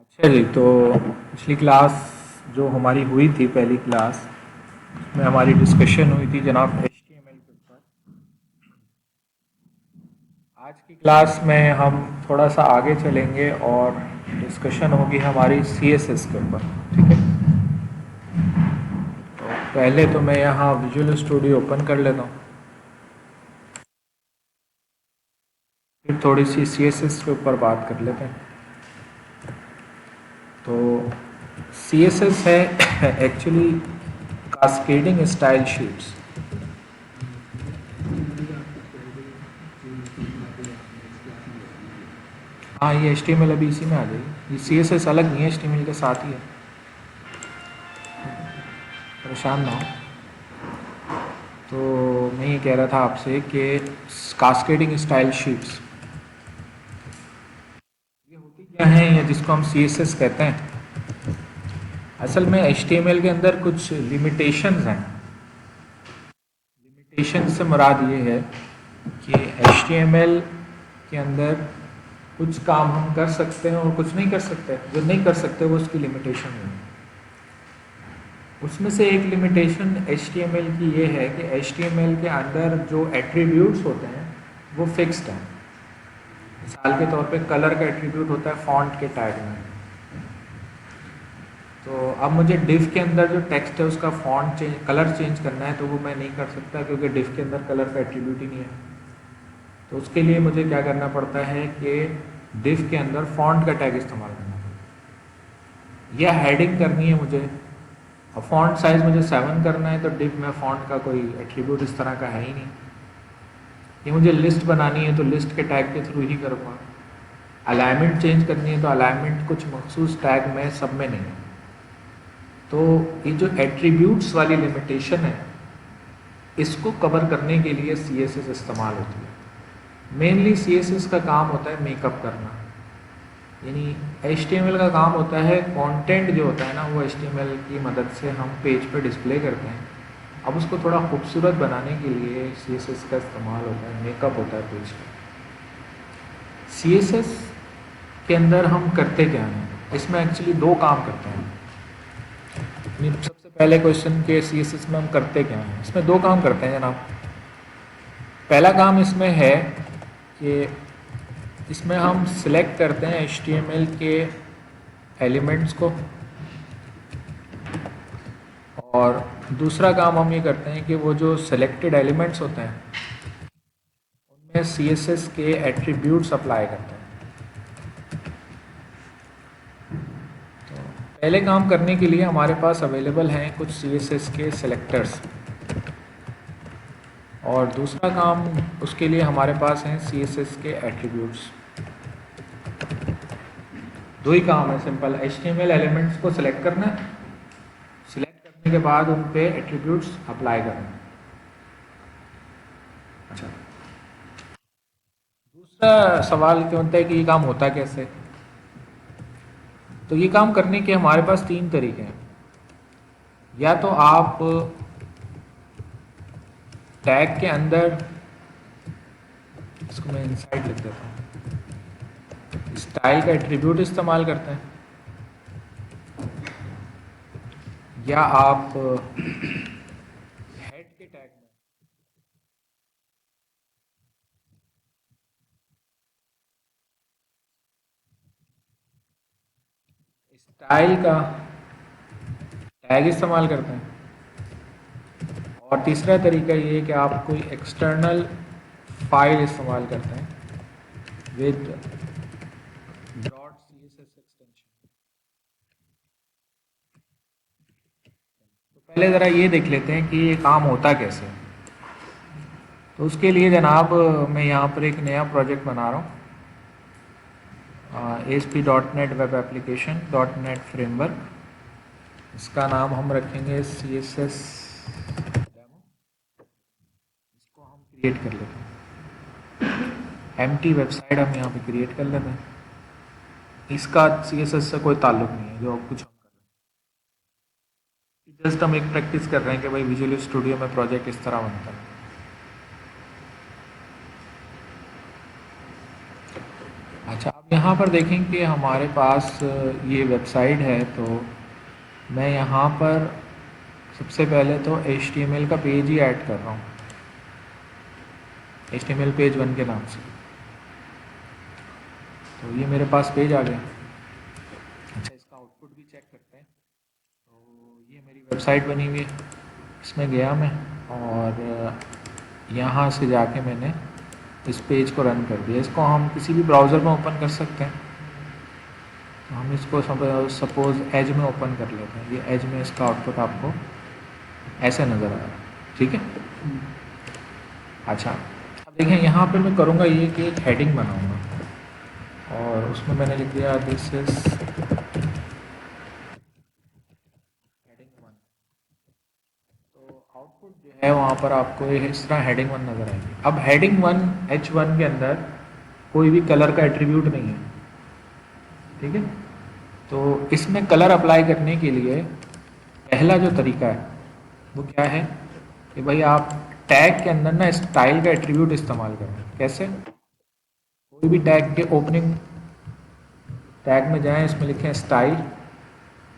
अच्छा जी, तो पिछली क्लास जो हमारी हुई थी, पहली क्लास में हमारी डिस्कशन हुई थी जनाब HTML के ऊपर। आज की क्लास में हम थोड़ा सा आगे चलेंगे और डिस्कशन होगी हमारी CSS के ऊपर। ठीक है, तो पहले तो मैं यहाँ विजुअल स्टूडियो ओपन कर लेता हूँ, फिर थोड़ी सी CSS के ऊपर बात कर लेते हैं। तो CSS है एक्चुअली कास्केडिंग स्टाइल शीट्स। हाँ, ये HTML अभी इसी में आ जाएगी। ये CSS अलग नहीं है, HTML के साथ ही है, परेशान ना हो। तो मैं ये कह रहा था आपसे कि कास्केडिंग स्टाइल शीट्स ये होती क्या हैं, या जिसको हम CSS कहते हैं, असल में HTML के अंदर कुछ लिमिटेशंस हैं। लिमिटेशन से मुराद ये है कि HTML के अंदर कुछ काम हम कर सकते हैं और कुछ नहीं कर सकते। जो नहीं कर सकते वो उसकी लिमिटेशन है। उसमें से एक लिमिटेशन HTML की ये है कि HTML के अंदर जो एट्रीब्यूट्स होते हैं वो फिक्स्ड हैं। मिसाल के तौर पे कलर का एट्रीब्यूट होता है फॉन्ट के टैग में। तो अब मुझे डिव के अंदर जो टेक्स्ट है उसका फॉन्ट चेंज, कलर चेंज करना है, तो वो मैं नहीं कर सकता क्योंकि डिव के अंदर कलर का एट्रीब्यूट ही नहीं है। तो उसके लिए मुझे क्या करना पड़ता है कि डिव के अंदर फॉन्ट का टैग इस्तेमाल करना पड़ता है, या हेडिंग करनी है मुझे। अब फॉन्ट साइज़ मुझे 7 करना है, तो डिव में फॉन्ट का कोई एट्रीब्यूट इस तरह का है ही नहीं। ये मुझे लिस्ट बनानी है तो लिस्ट के टैग के थ्रू ही करूँगा। अलाइनमेंट चेंज करनी है तो अलाइनमेंट कुछ मखसूस टैग में सब में नहीं है। तो ये जो एट्रीब्यूट्स वाली लिमिटेशन है, इसको कवर करने के लिए CSS इस्तेमाल होती है। मेनली CSS का काम होता है मेकअप करना, यानी HTML का काम होता है कंटेंट जो होता है ना, वो HTML की मदद से हम पेज पर डिस्प्ले करते हैं। अब उसको थोड़ा खूबसूरत बनाने के लिए CSS का इस्तेमाल होता है, मेकअप होता है पेज का। CSS के अंदर हम करते क्या हैं, इसमें एक्चुअली दो काम करते हैं। सबसे पहले क्वेश्चन के CSS में हम करते क्या हैं, इसमें दो काम करते हैं जनाब। पहला काम इसमें है कि इसमें हम सिलेक्ट करते हैं HTML के एलिमेंट्स को, और दूसरा काम हम ये करते हैं कि वो जो सिलेक्टेड एलिमेंट्स होते हैं उनमें CSS के एट्रीब्यूट्स अप्लाई करते हैं। तो पहले काम करने के लिए हमारे पास अवेलेबल हैं कुछ CSS के सिलेक्टर्स, और दूसरा काम उसके लिए हमारे पास हैं CSS के एट्रीब्यूट्स। दो ही काम है सिंपल, HTML एलिमेंट्स को सिलेक्ट करना है, सिलेक्ट करने के बाद उन पे एट्रीब्यूट्स अप्लाई करना है। अच्छा, दूसरा सवाल क्यों होता है कि ये काम होता कैसे। तो ये काम करने के हमारे पास तीन तरीके हैं। या तो आप टैग के अंदर, इसको मैं इनसाइड लिख देता हूँ, स्टाइल का एट्रीब्यूट इस्तेमाल करते हैं, या आप हेड के टैग में स्टाइल का टैग इस्तेमाल करते हैं। और तीसरा तरीका ये है कि आप कोई एक्सटर्नल फाइल इस्तेमाल करते हैं विद .css एक्सटेंशन। तो पहले ज़रा ये देख लेते हैं कि ये काम होता कैसे। तो उसके लिए जनाब मैं यहाँ पर एक नया प्रोजेक्ट बना रहा हूँ, ASP.NET web application .NET framework. इसका नाम हम रखेंगे CSS डेमो। इसको हम क्रिएट कर लेते हैं, एम्प्टी वेबसाइट हम यहाँ पे क्रिएट कर लेते हैं। इसका CSS से कोई ताल्लुक नहीं है, जो कुछ हम कर रहे हैं, जस्ट हम एक प्रैक्टिस कर रहे हैं कि भाई विजुअल स्टूडियो में प्रोजेक्ट इस तरह बनता है। अच्छा, यहाँ पर देखें कि हमारे पास ये वेबसाइट है, तो मैं यहाँ पर सबसे पहले तो HTML का पेज ही ऐड कर रहा हूँ, HTML पेज 1 के नाम से। तो ये मेरे पास पेज आ गया। अच्छा, इसका आउटपुट भी चेक करते हैं। तो ये मेरी वेबसाइट बनी हुई है, इसमें गया मैं और यहाँ से जाके मैंने इस पेज को रन कर दिया। इसको हम किसी भी ब्राउज़र में ओपन कर सकते हैं। तो हम इसको सपोज़ एज में ओपन कर लेते हैं। ये एज में इसका आउटपुट आपको ऐसे नज़र आ रहा है, ठीक है। अच्छा, अब देखें यहाँ पे मैं करूँगा ये कि एक हेडिंग बनाऊँगा और उसमें मैंने लिख दिया दिस इज़ हेडिंग 1। तो आउटपुट जो है वहाँ पर आपको इस तरह हेडिंग 1 नज़र आएगी। अब हेडिंग 1 H1 के अंदर कोई भी कलर का एट्रीब्यूट नहीं है, ठीक है। तो इसमें कलर अप्लाई करने के लिए पहला जो तरीका है वो क्या है कि भाई आप टैग के अंदर ना स्टाइल का एट्रीब्यूट इस्तेमाल करें। कैसे? कोई भी टैग के ओपनिंग टैग में जाएं, इसमें लिखें स्टाइल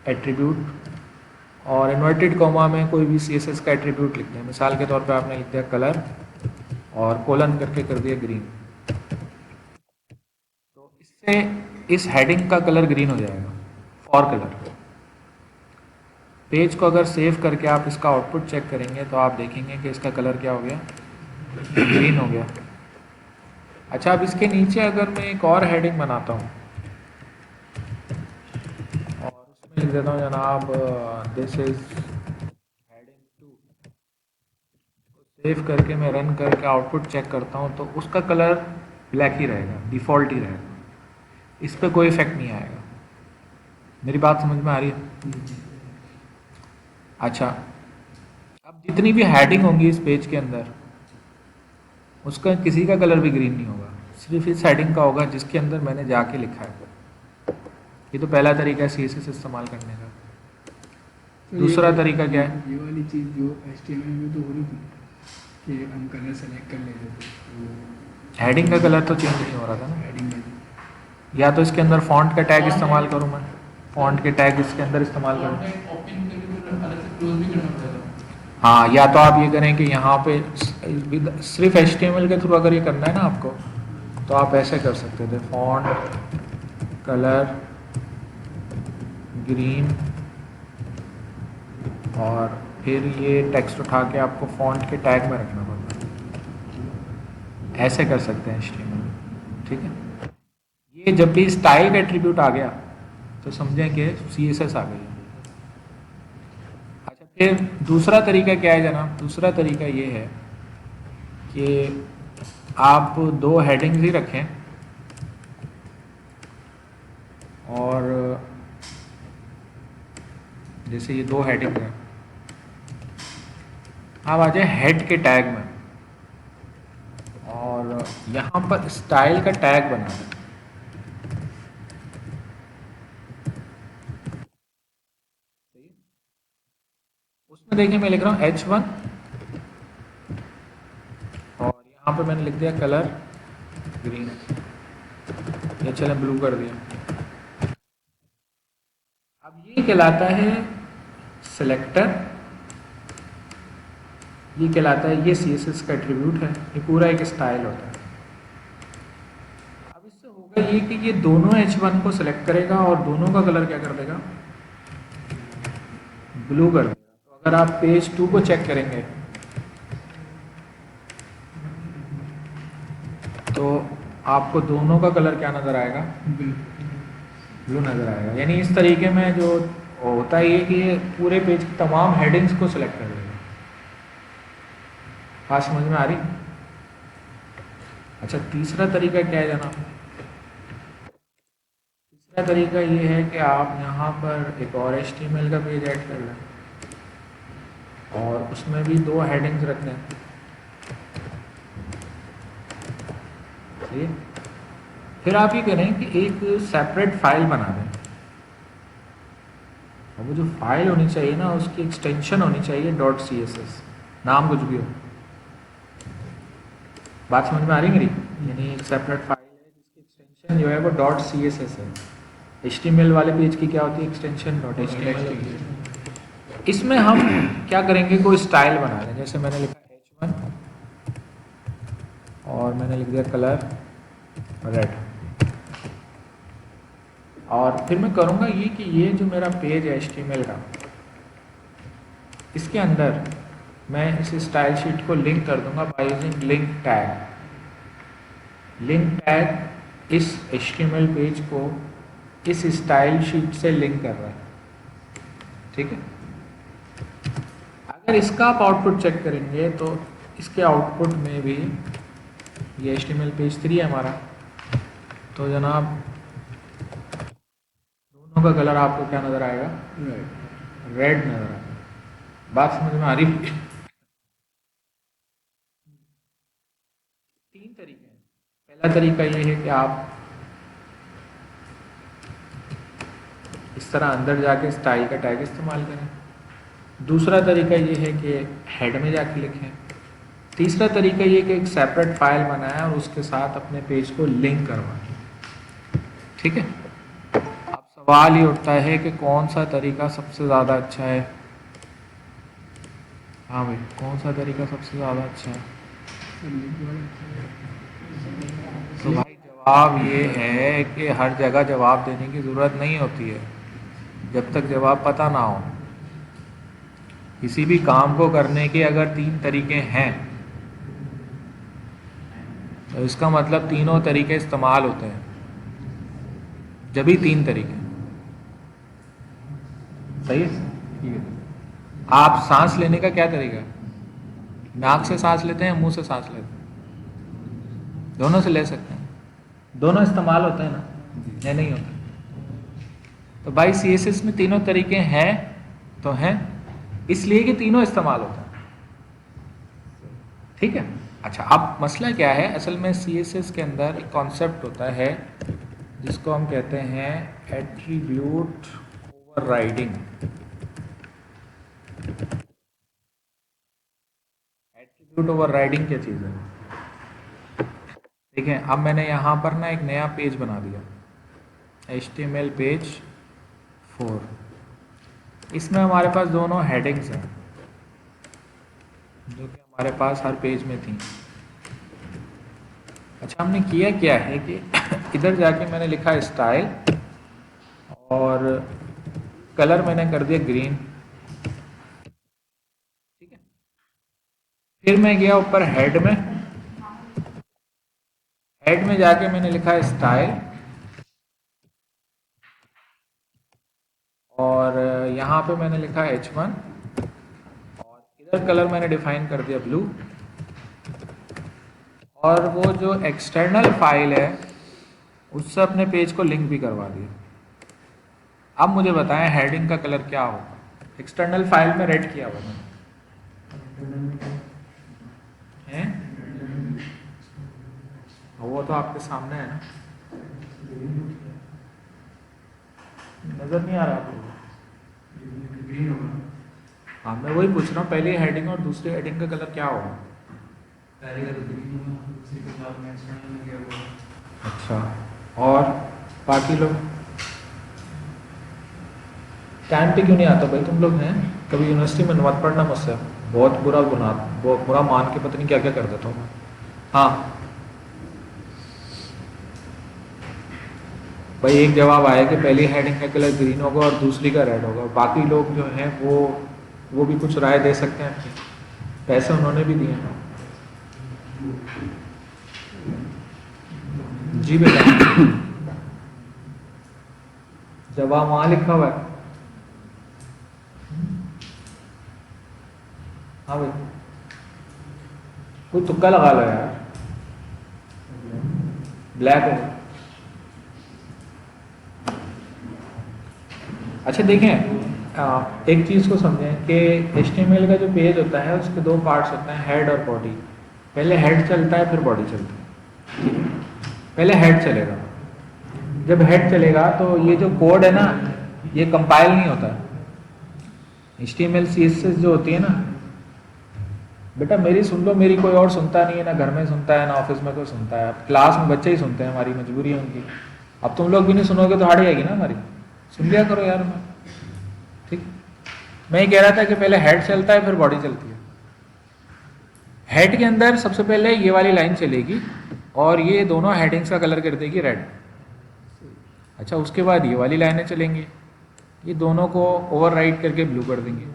एट्रीब्यूट और इन्वर्टेड कॉमा में कोई भी CSS का एट्रीब्यूट लिख दें। मिसाल के तौर पे आपने लिख दिया कलर और कोलन करके कर दिया ग्रीन। तो इससे इस हेडिंग का कलर ग्रीन हो जाएगा, फॉर कलर। पेज को अगर सेव करके आप इसका आउटपुट चेक करेंगे तो आप देखेंगे कि इसका कलर क्या हो गया, ग्रीन हो गया। अच्छा, अब इसके नीचे अगर मैं एक और हेडिंग बनाता हूँ और उसमें लिख देता हूँ जनाब दिस इज हेडिंग 2, सेव करके मैं रन करके आउटपुट चेक करता हूँ तो उसका कलर ब्लैक ही रहेगा, डिफ़ॉल्ट ही रहेगा, इस पर कोई इफेक्ट नहीं आएगा। मेरी बात समझ में आ रही है? अच्छा, अब जितनी भी हेडिंग होंगी इस पेज के अंदर उसका किसी का कलर भी ग्रीन नहीं होगा, सिर्फ इस हेडिंग का होगा जिसके अंदर मैंने जाके लिखा है। ये तो पहला तरीका है CSS इस्तेमाल करने का। तो दूसरा तरीका क्या है? ये वाली चीज़ जो HTML में तो हो रही थी कि हम कलर सेलेक्ट कर लेते थे, तो हेडिंग का कलर तो चेंज नहीं हो रहा था ना। हेडिंग में या तो इसके अंदर फॉन्ट का टैग इस्तेमाल करूँ मैं, फॉन्ट के टैग इसके अंदर इस्तेमाल करूँ। हाँ, या तो आप ये करें कि यहाँ पे सिर्फ HTML के थ्रू अगर ये करना है ना आपको, तो आप ऐसे कर सकते थे, फॉन्ट कलर ग्रीन और फिर ये टेक्स्ट उठा के आपको फॉन्ट के टैग में रखना पड़ता है। ऐसे कर सकते हैं HTML, ठीक है। ये जब भी स्टाइल का एट्रीब्यूट आ गया तो समझें कि CSS आ गई। अच्छा, फिर दूसरा तरीका क्या है जनाब? दूसरा तरीका ये है कि आप दो हेडिंग्स ही रखें और जैसे ये दो हेडिंग है, आप आ जाए हेड के टैग में और यहाँ पर स्टाइल का टैग बना दें। उसमें देखिए मैं लिख रहा हूँ H1 और यहाँ पे मैंने लिख दिया कलर ग्रीन, ये चले ब्लू कर दिया। अब ये कहलाता है सिलेक्टर, ये कहलाता है, ये CSS का एट्रीब्यूट है, ये पूरा एक स्टाइल होता है। अब इससे होगा ये कि ये दोनों H1 को सिलेक्ट करेगा और दोनों का कलर क्या कर देगा, ब्लू कर देगा। तो अगर आप पेज 2 को चेक करेंगे तो आपको दोनों का कलर क्या नज़र आएगा, ब्लू नज़र आएगा। यानी इस तरीके में जो होता है ये कि ये पूरे पेज की तमाम हेडिंग्स को सिलेक्ट कर देगा। बात समझ में आ रही? अच्छा, तीसरा तरीका क्या है जनाब? तीसरा तरीका ये है कि आप यहाँ पर एक और HTML का पेज ऐड कर लें और उसमें भी दो हेडिंग्स रख दें, ठीक। फिर आप ये करें कि एक सेपरेट फाइल बना दें और वो जो फाइल होनी चाहिए ना उसकी एक्सटेंशन होनी चाहिए .css, नाम कुछ भी हो। बात समझ में आ रही मेरी? यानी एक सेपरेट फाइल है जिसकी एक्सटेंशन एक्सटेंशन जो है वो डॉट सी एस एस है। HTML वाले पेज की क्या होती है एक्सटेंशन डॉट HTML। इसमें हम क्या करेंगे, कोई स्टाइल बना लें। जैसे मैंने लिखा H1 और मैंने लिख दिया कलर रेड, और फिर मैं करूँगा ये कि ये जो मेरा पेज है HTML का, इसके अंदर मैं इस स्टाइल शीट को लिंक कर दूंगा by using link tag. Link tag इस HTML पेज को इस स्टाइल शीट से लिंक कर रहा है, ठीक है। अगर इसका आप आउटपुट चेक करेंगे तो इसके आउटपुट में भी ये HTML पेज 3 है हमारा, तो जनाब दोनों का कलर आपको क्या नज़र आएगा, रेड नज़र आएगा। बात समझ में आ रही है? 3 तरीके हैं। पहला तरीका ये है कि आप इस तरह अंदर जाके स्टाइल का टैग इस्तेमाल करें। दूसरा तरीका ये है कि हेड में जाके लिखें। तीसरा तरीका ये कि एक सेपरेट फाइल बनाएं और उसके साथ अपने पेज को लिंक करवाएं, ठीक है। अब सवाल ये उठता है कि कौन सा तरीका सबसे ज़्यादा अच्छा है। हाँ भाई, कौन सा तरीका सबसे ज़्यादा अच्छा है? तो भाई जवाब ये है कि हर जगह जवाब देने की ज़रूरत नहीं होती है जब तक जवाब पता ना हो। किसी भी काम को करने के अगर 3 तरीके हैं तो इसका मतलब तीनों तरीके इस्तेमाल होते हैं। जब भी 3 तरीके सही है, ठीक है। आप सांस लेने का क्या तरीका है? नाक से सांस लेते हैं, मुंह से सांस लेते हैं? दोनों से ले सकते हैं, दोनों इस्तेमाल होते हैं ना, या नहीं होते? तो भाई CSS में तीनों तरीके हैं तो हैं, इसलिए कि तीनों इस्तेमाल होते हैं, ठीक है। अच्छा, अब मसला क्या है, असल में CSS के अंदर एक कॉन्सेप्ट होता है जिसको हम कहते हैं एट्रीब्यूट ओवरराइडिंग। एट्रीब्यूट ओवरराइडिंग क्या चीज़ है? ठीक है, अब मैंने यहाँ पर ना एक नया पेज बना दिया, HTML पेज 4। इसमें हमारे पास दोनों हेडिंग्स हैं जो कि हमारे पास हर पेज में थी। अच्छा, हमने किया क्या है कि इधर जाके मैंने लिखा स्टाइल और कलर मैंने कर दिया ग्रीन, ठीक है। फिर मैं गया ऊपर हेड में जाके मैंने लिखा स्टाइल और यहाँ पे मैंने लिखा H1 और इधर कलर मैंने डिफाइन कर दिया ब्लू, और वो जो एक्सटर्नल फाइल है उससे अपने पेज को लिंक भी करवा दिया। अब मुझे बताएं हेडिंग का कलर क्या होगा? एक्सटर्नल फाइल में रेड किया हुआ है, वो तो आपके सामने है ना, नजर नहीं आ रहा आपको? हाँ, मैं वही पूछ रहा हूँ, पहली हेडिंग और दूसरी हेडिंग का कलर क्या होगा? अच्छा, और बाकी लोग टाइम पे क्यों नहीं आता भाई? तुम लोग हैं कभी यूनिवर्सिटी में मत पढ़ना मुझसे, बहुत बुरा मान के पता नहीं क्या क्या कर देता हूँ। हाँ भाई, एक जवाब आया कि पहली हेडिंग का कलर ग्रीन होगा और दूसरी का रेड होगा। बाकी लोग जो हैं वो भी कुछ राय दे सकते हैं अपनी, पैसे उन्होंने भी दिए हैं। जी बेटा, जवाब वहां लिखा हुआ है। हाँ भाई, कोई तुक्का लगा लो यार, ब्लैक है। अच्छा देखें, एक चीज़ को समझें कि HTML का जो पेज होता है उसके 2 पार्ट्स होते हैं, हेड और बॉडी। पहले हेड चलता है फिर बॉडी चलती है। पहले हेड चलेगा, जब हेड चलेगा तो ये जो कोड है ना ये कंपाइल नहीं होता है। HTML CSS जो होती है ना बेटा मेरी सुन लो, मेरी कोई और सुनता नहीं है, ना घर में सुनता है ना ऑफिस में कोई सुनता है, अब क्लास में बच्चे ही सुनते हैं, हमारी मजबूरी है उनकी। अब तुम लोग भी नहीं सुनोगे तो हार्ड आएगी ना हमारी, सुन लिया करो यार। मैं ठीक, मैं ये कह रहा था कि पहले हेड चलता है फिर बॉडी चलती है। हेड के अंदर सबसे पहले ये वाली लाइन चलेगी और ये दोनों हेडिंग्स का कलर कर देगी रेड। अच्छा, उसके बाद ये वाली लाइनें चलेंगी, ये दोनों को ओवरराइड करके ब्लू कर देंगे।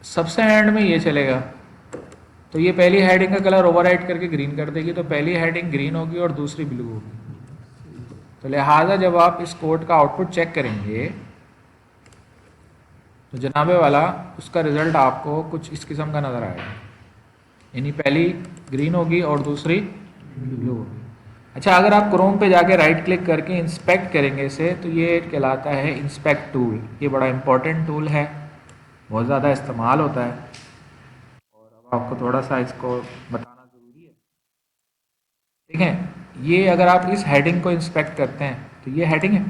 सबसे एंड में ये चलेगा तो ये पहली हेडिंग का कलर ओवरराइड करके ग्रीन कर देगी, तो पहली हेडिंग ग्रीन होगी और दूसरी ब्लू होगी। तो लिहाजा जब आप इस कोड का आउटपुट चेक करेंगे तो जनाबे वाला उसका रिजल्ट आपको कुछ इस किस्म का नज़र आएगा, यानी पहली ग्रीन होगी और दूसरी ब्लू होगी। अच्छा, अगर आप क्रोम पे जाके राइट क्लिक करके इंस्पेक्ट करेंगे इसे तो ये कहलाता है इंस्पेक्ट टूल। ये बड़ा इंपॉर्टेंट टूल है, बहुत ज़्यादा इस्तेमाल होता है और अब आपको थोड़ा सा इसको बताना ज़रूरी है। देखें, ये अगर आप इस हेडिंग को इंस्पेक्ट करते हैं तो ये हेडिंग है।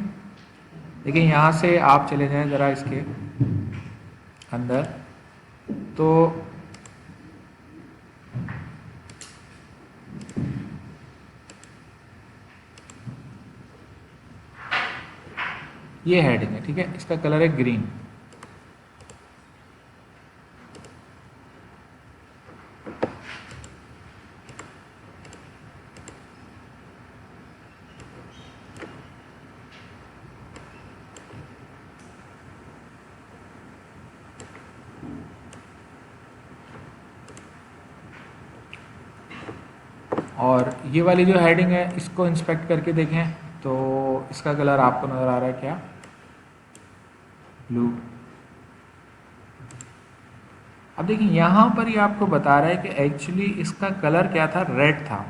देखिए यहाँ से आप चले जाएं ज़रा इसके अंदर, तो ये हेडिंग है, ठीक है, इसका कलर है ग्रीन। और ये वाली जो हेडिंग है इसको इंस्पेक्ट करके देखें तो इसका कलर आपको नज़र आ रहा है क्या, ब्लू। अब देखिए यहाँ पर ये आपको बता रहा है कि एक्चुअली इसका कलर क्या था, रेड था,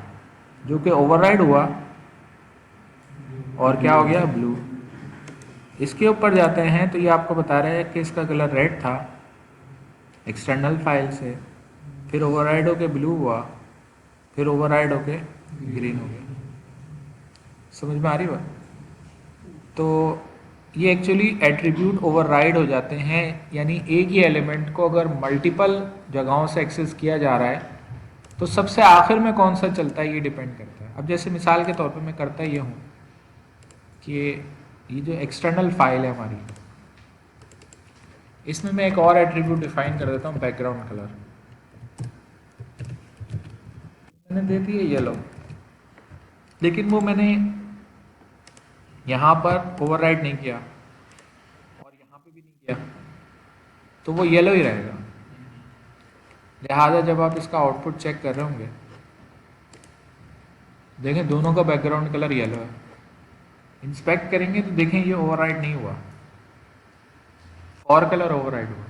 जो कि ओवरराइड हुआ और क्या हो गया, ब्लू। इसके ऊपर जाते हैं तो ये आपको बता रहा है कि इसका कलर रेड था एक्सटर्नल फाइल से, फिर ओवरराइड होके ब्लू हुआ, फिर ओवरराइड होके ग्रीन हो गया। समझ में आ रही बात? तो ये एक्चुअली एट्रीब्यूट ओवरराइड हो जाते हैं, यानी एक ही एलिमेंट को अगर मल्टीपल जगहों से एक्सेस किया जा रहा है तो सबसे आखिर में कौन सा चलता है ये डिपेंड करता है। अब जैसे मिसाल के तौर पे मैं करता ये हूँ कि ये जो एक्सटर्नल फाइल है हमारी, इसमें मैं एक और एट्रीब्यूट डिफाइन कर देता हूँ, बैकग्राउंड कलर। मैंने दे दी है येलो, लेकिन वो मैंने यहाँ पर ओवरराइड नहीं किया और यहाँ पे भी नहीं किया, तो वो येलो ही रहेगा। लिहाजा जब आप इसका आउटपुट चेक कर रहे होंगे, देखें दोनों का बैकग्राउंड कलर येलो है, इंस्पेक्ट करेंगे तो देखें ये ओवरराइड नहीं हुआ और कलर ओवरराइड हुआ।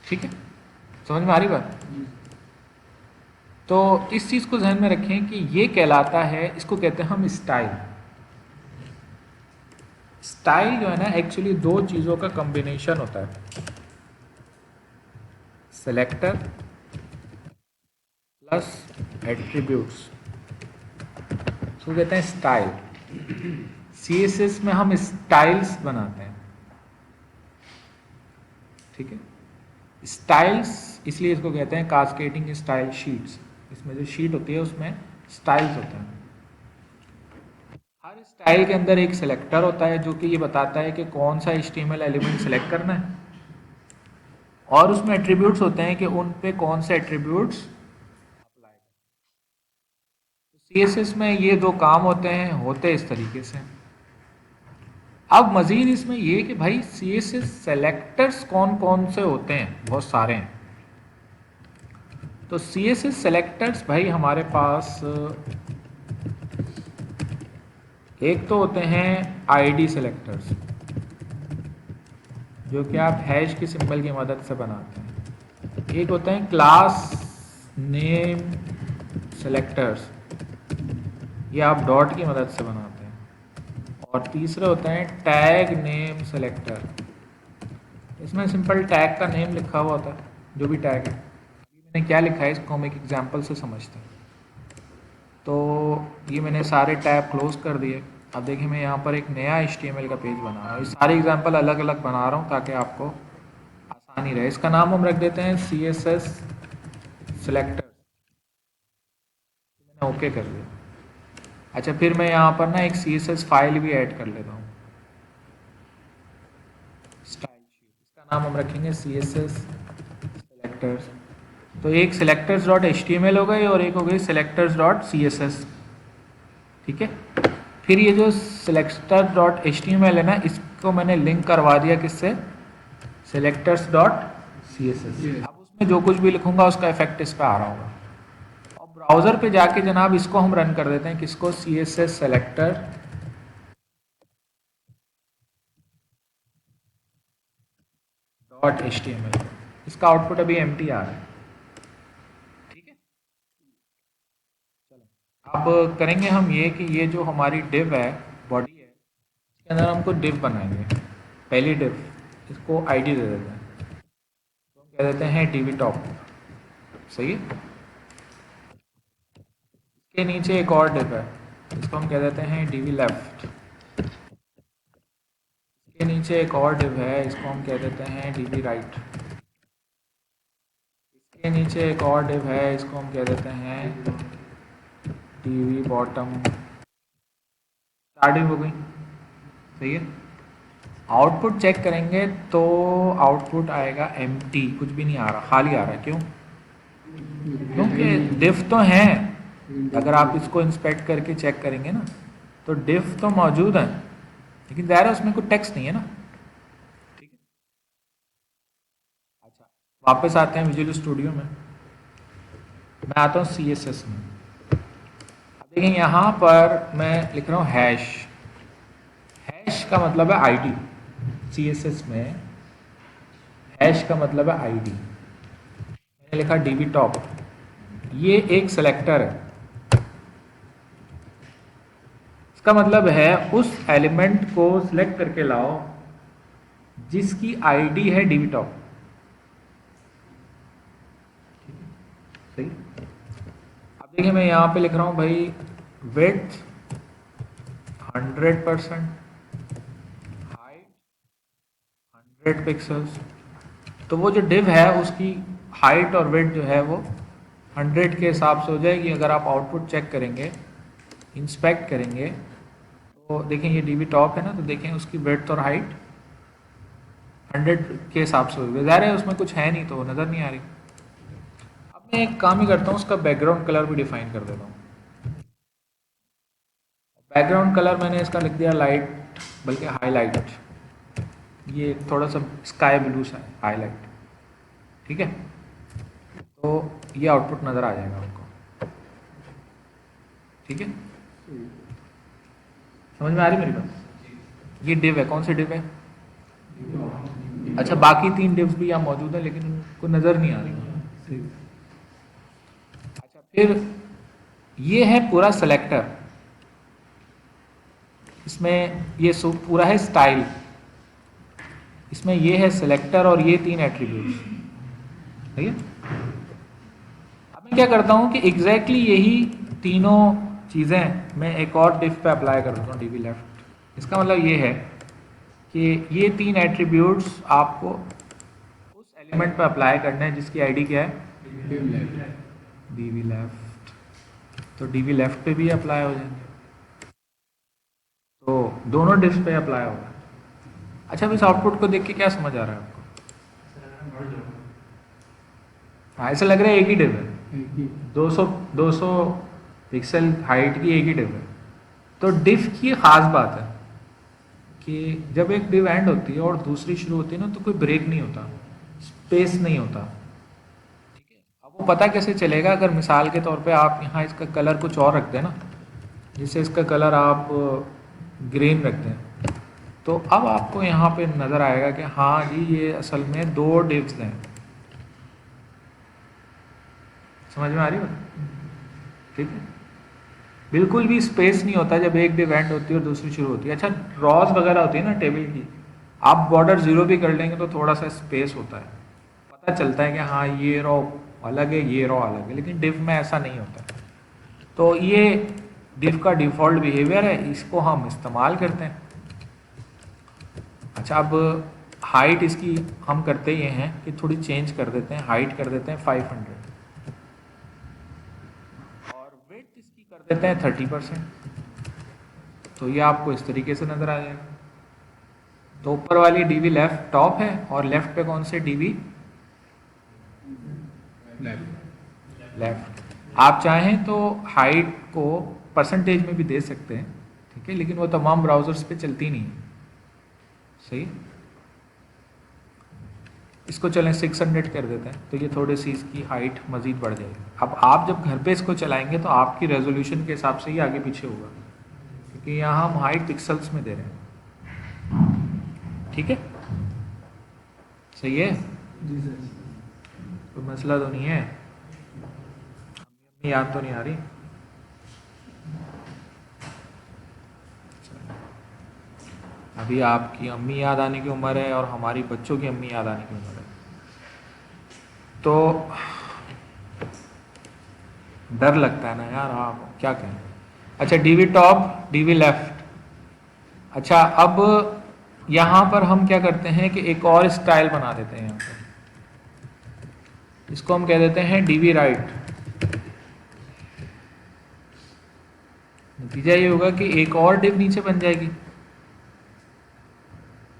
ठीक है, समझ में आ रही बात? तो इस चीज़ को ध्यान में रखें कि ये कहलाता है, इसको कहते हैं हम स्टाइल। स्टाइल जो है ना एक्चुअली दो चीज़ों का कॉम्बिनेशन होता है, सेलेक्टर प्लस एट्रीब्यूट्स, इसको कहते हैं स्टाइल। सीएसएस में हम स्टाइल्स बनाते हैं, ठीक है। स्टाइल्स इसलिए इसको कहते हैं कास्केडिंग स्टाइल शीट्स, इसमें जो शीट होती है उसमें स्टाइल्स होते हैं। हर स्टाइल के अंदर एक सिलेक्टर होता है जो कि ये बताता है कि कौन सा HTML एलिमेंट सेलेक्ट करना है, और उसमें एट्रीब्यूट्स होते हैं कि उन पे कौन से एट्रीब्यूट्स अप्लाई करना। CSS में ये दो काम होते इस तरीके से। अब मजीद इसमें ये कि भाई CSS सेलेक्टर्स कौन कौन से होते हैं, बहुत सारे हैं। तो CSS सेलेक्टर्स भाई हमारे पास एक तो होते हैं ID सेलेक्टर्स, जो कि आप हैश की सिंबल की मदद से बनाते हैं। एक होते हैं क्लास नेम सेलेक्टर्स, ये आप डॉट की मदद से बनाते हैं। और तीसरे होते हैं टैग नेम सेलेक्टर, इसमें सिंपल टैग का नेम लिखा हुआ होता है, जो भी टैग है। अभी मैंने क्या लिखा है इसको हम एक एग्जांपल से समझते हैं। तो ये मैंने सारे टैब क्लोज कर दिए। अब देखिए मैं यहाँ पर एक नया HTML का पेज बना रहा हूँ। ये सारे एग्जांपल अलग अलग बना रहा हूँ ताकि आपको आसानी नहीं रहा, इसका नाम हम रख देते हैं CSS सेलेक्टर। मैंने ओके कर दिया। अच्छा, फिर मैं यहाँ पर ना एक CSS फाइल भी ऐड कर लेता हूँ, स्टाइल शीट। इसका नाम हम रखेंगे CSS सेलेक्टर्स। तो एक selectors.html हो गई और एक हो गई selectors.css। ठीक है। फिर ये जो selectors.html है ना, इसको मैंने लिंक करवा दिया किससे, selectors.css। अब उसमें जो कुछ भी लिखूंगा उसका इफेक्ट इस पर आ रहा होगा। और ब्राउजर पे जाके जनाब इसको हम रन कर देते हैं, किसको, CSS selector .html। इसका आउटपुट अभी एम्प्टी आ रहा है। ठीक है। चलो अब करेंगे हम ये कि ये जो हमारी div है, बॉडी है, इसके अंदर हमको div बनाएंगे। पहली div, इसको ID दे देते हैं, तो हम कह देते हैं dv top। सही है। इसके नीचे एक और div है, इसको हम कह देते हैं dv left। इसके नीचे एक और div है, इसको हम कह देते हैं dv right। इसके नीचे एक और div है, इसको हम कह देते हैं dv bottom। 4 div हो गई। सही है। आउटपुट चेक करेंगे तो आउटपुट आएगा एम्प्टी, कुछ भी नहीं आ रहा, खाली आ रहा है। क्यों? क्योंकि div तो है, अगर आप इसको इंस्पेक्ट करके चेक करेंगे ना तो div तो मौजूद है, लेकिन ज़ाहिर है उसमें कोई टेक्स्ट नहीं है ना। ठीक है। अच्छा, वापस आते हैं विजुअल स्टूडियो में। मैं आता हूँ CSS में। अब देखें यहाँ पर मैं लिख रहा हूँ हैश। हैश का मतलब है ID। CSS में हैश का मतलब है ID। मैंने लिखा dv top। ये एक सेलेक्टर है, इसका मतलब है उस एलिमेंट को सिलेक्ट करके लाओ जिसकी ID है dv top। सही। अब देखिए मैं यहाँ पे लिख रहा हूँ भाई width 100%, हाइट 100 पिक्सल्स। तो वो जो div है उसकी हाइट और width जो है वो 100 के हिसाब से हो जाएगी। अगर आप आउटपुट चेक करेंगे, इंस्पेक्ट करेंगे, तो देखें ये dv top है ना, तो देखें उसकी width और हाइट 100 के हिसाब से होगी। ज़ाहिर है उसमें कुछ है नहीं तो नज़र नहीं आ रही। अब मैं एक काम ही करता हूँ, उसका बैकग्राउंड कलर भी डिफाइन कर देता हूँ। बैकग्राउंड कलर मैंने इसका लिख दिया लाइट, बल्कि हाईलाइट। ये थोड़ा सा स्काई ब्लू सा हाईलाइट। ठीक है। तो ये आउटपुट नज़र आ जाएगा आपको। ठीक है। समझ में आ रही मेरी बात? ये div है, कौन सी div है? अच्छा, बाकी 3 divs भी यहाँ मौजूद है लेकिन उनको नज़र नहीं आ रही। अच्छा, फिर ये है पूरा सेलेक्टर। इसमें ये पूरा है स्टाइल, इसमें ये है सेलेक्टर और ये 3 एट्रीब्यूट्स। ठीक है। अब मैं क्या करता हूँ कि एग्जैक्टली यही तीनों चीज़ें मैं एक और div पे अप्लाई कर देता हूँ, dv left। इसका मतलब ये है कि ये 3 एट्रीब्यूट्स आपको उस एलिमेंट पे अप्लाई करना है जिसकी ID क्या है, dv left। तो dv left पे भी अप्लाई हो जाएंगे, तो दोनों divs पे अप्लाई होगा। अच्छा, अब इस आउटपुट को देख के क्या समझ आ रहा है आपको? हाँ, ऐसा लग रहा है एक ही div है, 200 पिक्सल हाइट की एक ही div है। तो div की ख़ास बात है कि जब एक div एंड होती है और दूसरी शुरू होती है ना, तो कोई ब्रेक नहीं होता, स्पेस नहीं होता। ठीक है। अब वो पता कैसे चलेगा? अगर मिसाल के तौर पे आप यहाँ इसका कलर कुछ और रख दें ना, जैसे इसका कलर आप ग्रीन रख दें, तो अब आपको यहाँ पे नज़र आएगा कि हाँ जी ये असल में 2 divs हैं। समझ में आ रही बात? ठीक है। बिल्कुल भी स्पेस नहीं होता जब एक div एंड होती है और दूसरी शुरू होती है। अच्छा, रॉज वगैरह होती है ना टेबल की, आप बॉर्डर 0 भी कर लेंगे तो थोड़ा सा स्पेस होता है, पता चलता है कि हाँ ये रो अलग है, ये रो अलग है, लेकिन div में ऐसा नहीं होता। तो ये div का डिफ़ॉल्ट बिहेवियर है, इसको हम इस्तेमाल करते हैं। अच्छा, अब हाइट इसकी हम करते ये हैं कि थोड़ी चेंज कर देते हैं, हाइट कर देते हैं 500 और विड्थ इसकी कर देते हैं 30%। तो ये आपको इस तरीके से नज़र आ जाएगा। तो ऊपर वाली डीवी लेफ्ट टॉप है और लेफ्ट पे कौन से डीवी लेफ्ट। आप चाहें तो हाइट को परसेंटेज में भी दे सकते हैं, ठीक है, लेकिन वो तमाम ब्राउज़र्स पे चलती नहीं है। सही, इसको चलें 600 कर देते हैं, तो ये थोड़ी सी इसकी हाइट मज़ीद बढ़ जाएगी। अब आप जब घर पे इसको चलाएंगे तो आपकी रेजोल्यूशन के हिसाब से ही आगे पीछे होगा, क्योंकि यहाँ हम हाइट पिक्सल्स में दे रहे हैं। ठीक है, सही है, जी सर। कोई मसला तो नहीं है? याद तो नहीं आ रही? अभी आपकी अम्मी याद आने की उम्र है और हमारी बच्चों की अम्मी याद आने की उम्र है, तो डर लगता है ना यार, आप क्या कहें। अच्छा, डीवी टॉप डीवी लेफ्ट। अच्छा, अब यहाँ पर हम क्या करते हैं कि एक और स्टाइल बना देते हैं यहाँ पर, इसको हम कह देते हैं डीवी राइट। नतीजा ये होगा कि एक और डिव नीचे बन जाएगी।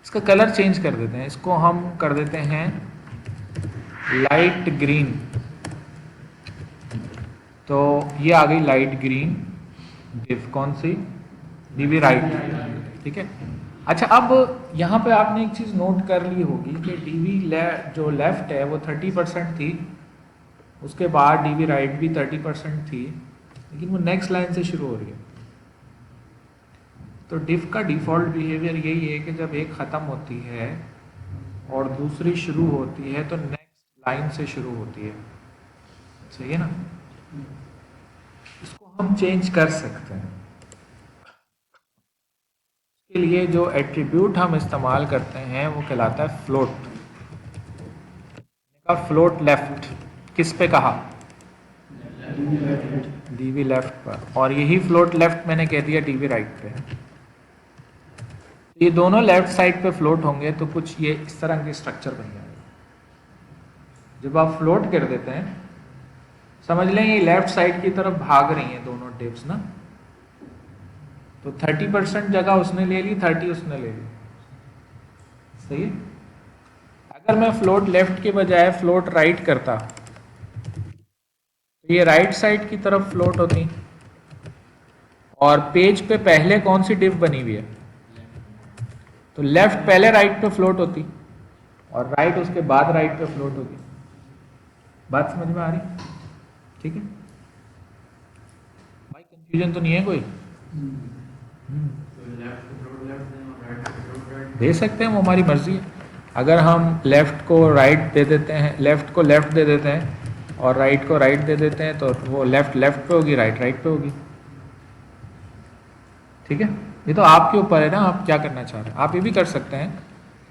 इसका कलर चेंज कर देते हैं, इसको हम कर देते हैं लाइट ग्रीन। तो ये आ गई लाइट ग्रीन डिव, कौन सी? DV right. ठीक है। अच्छा, अब यहाँ पे आपने एक चीज़ नोट कर ली होगी कि डीवी जो लेफ्ट है वो 30% थी, उसके बाद डीवी राइट भी 30% थी, लेकिन वो नेक्स्ट लाइन से शुरू हो रही है। तो डिफ का डिफ़ॉल्ट बिहेवियर यही है कि जब एक ख़त्म होती है और दूसरी शुरू होती है तो नेक्स्ट लाइन से शुरू होती है। सही है ना? इसको हम चेंज कर सकते हैं। इसके लिए जो एट्रीब्यूट हम इस्तेमाल करते हैं वो कहलाता है फ्लोट। फ्लोट लेफ्ट किस पे कहा? डीवी लेफ्ट पर, और यही फ्लोट लेफ्ट मैंने कह दिया डीवी राइट पे। ये दोनों लेफ्ट साइड पे फ्लोट होंगे तो कुछ ये इस तरह के स्ट्रक्चर बन जाएगा। जब आप फ्लोट कर देते हैं, समझ लें ये लेफ्ट साइड की तरफ भाग रही हैं दोनों डिव्स ना, तो 30% जगह उसने ले ली, 30 उसने ले ली। सही है। अगर मैं फ्लोट लेफ्ट के बजाय फ्लोट राइट करता तो ये राइट साइड की तरफ फ्लोट होती, और पेज पे पहले कौन सी डिव बनी हुई है? तो लेफ्ट पहले राइट पे फ्लोट होती और राइट उसके बाद राइट पे फ्लोट होती। बात समझ में आ रही? ठीक है भाई, कंफ्यूजन तो नहीं है कोई? दे सकते हैं, वो हमारी मर्जी है। अगर हम लेफ्ट को राइट दे देते हैं, लेफ्ट को लेफ्ट दे देते हैं और राइट को राइट दे देते हैं, तो वो लेफ्ट लेफ्ट पे होगी, राइट राइट पे होगी। ठीक है, ये तो आपके ऊपर है ना, आप क्या करना चाह रहे हैं। आप ये भी कर सकते हैं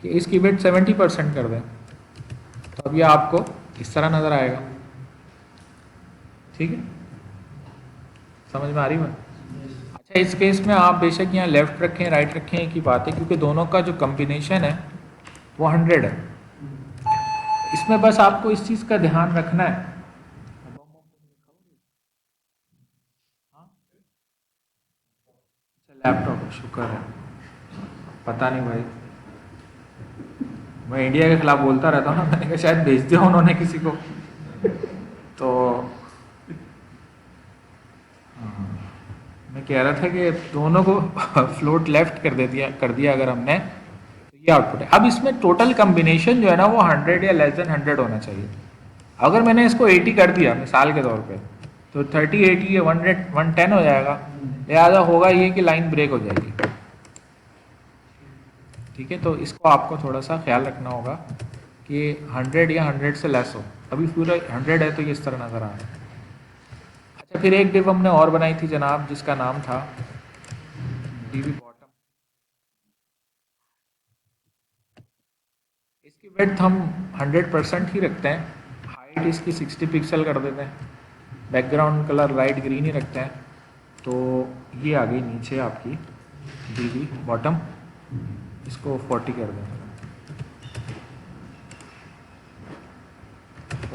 कि इसकी वेट 70% कर दें, तो अब ये आपको इस तरह नज़र आएगा। ठीक है, समझ में आ रही बात? अच्छा, इस केस में आप बेशक यहाँ लेफ्ट रखें राइट रखें, एक ही बात है, क्योंकि दोनों का जो कम्बिनेशन है वो 100 है। इसमें बस आपको इस चीज़ का ध्यान रखना है। लैपटॉप, शुक्र है, पता नहीं भाई, मैं इंडिया के खिलाफ बोलता रहता हूँ ना, मैंने कहा शायद भेज दिया उन्होंने किसी को। तो मैं कह रहा था कि दोनों को फ्लोट लेफ्ट कर दिया अगर हमने, तो ये आउटपुट है। अब इसमें टोटल कम्बिनेशन जो है ना वो 100 या लेस देन 100 होना चाहिए। अगर मैंने इसको 80 कर दिया मिसाल के तौर पे, तो 30 80 या 110 हो जाएगा। लिहाजा होगा ये कि लाइन ब्रेक हो जाएगी। ठीक है, तो इसको आपको थोड़ा सा ख्याल रखना होगा कि 100 या 100 से लेस हो। अभी पूरा 100 है तो ये इस तरह नज़र आ रहा है। अच्छा, फिर एक डिव हमने और बनाई थी जनाब, जिसका नाम था डीवी बॉटम। इसकी विड्थ हम 100% ही रखते हैं, हाइट इसकी 60 पिक्सल कर देते हैं, बैकग्राउंड कलर लाइट ग्रीन ही रखते हैं। तो ये आ गई नीचे आपकी डीवी बॉटम, इसको 40 कर देंगे।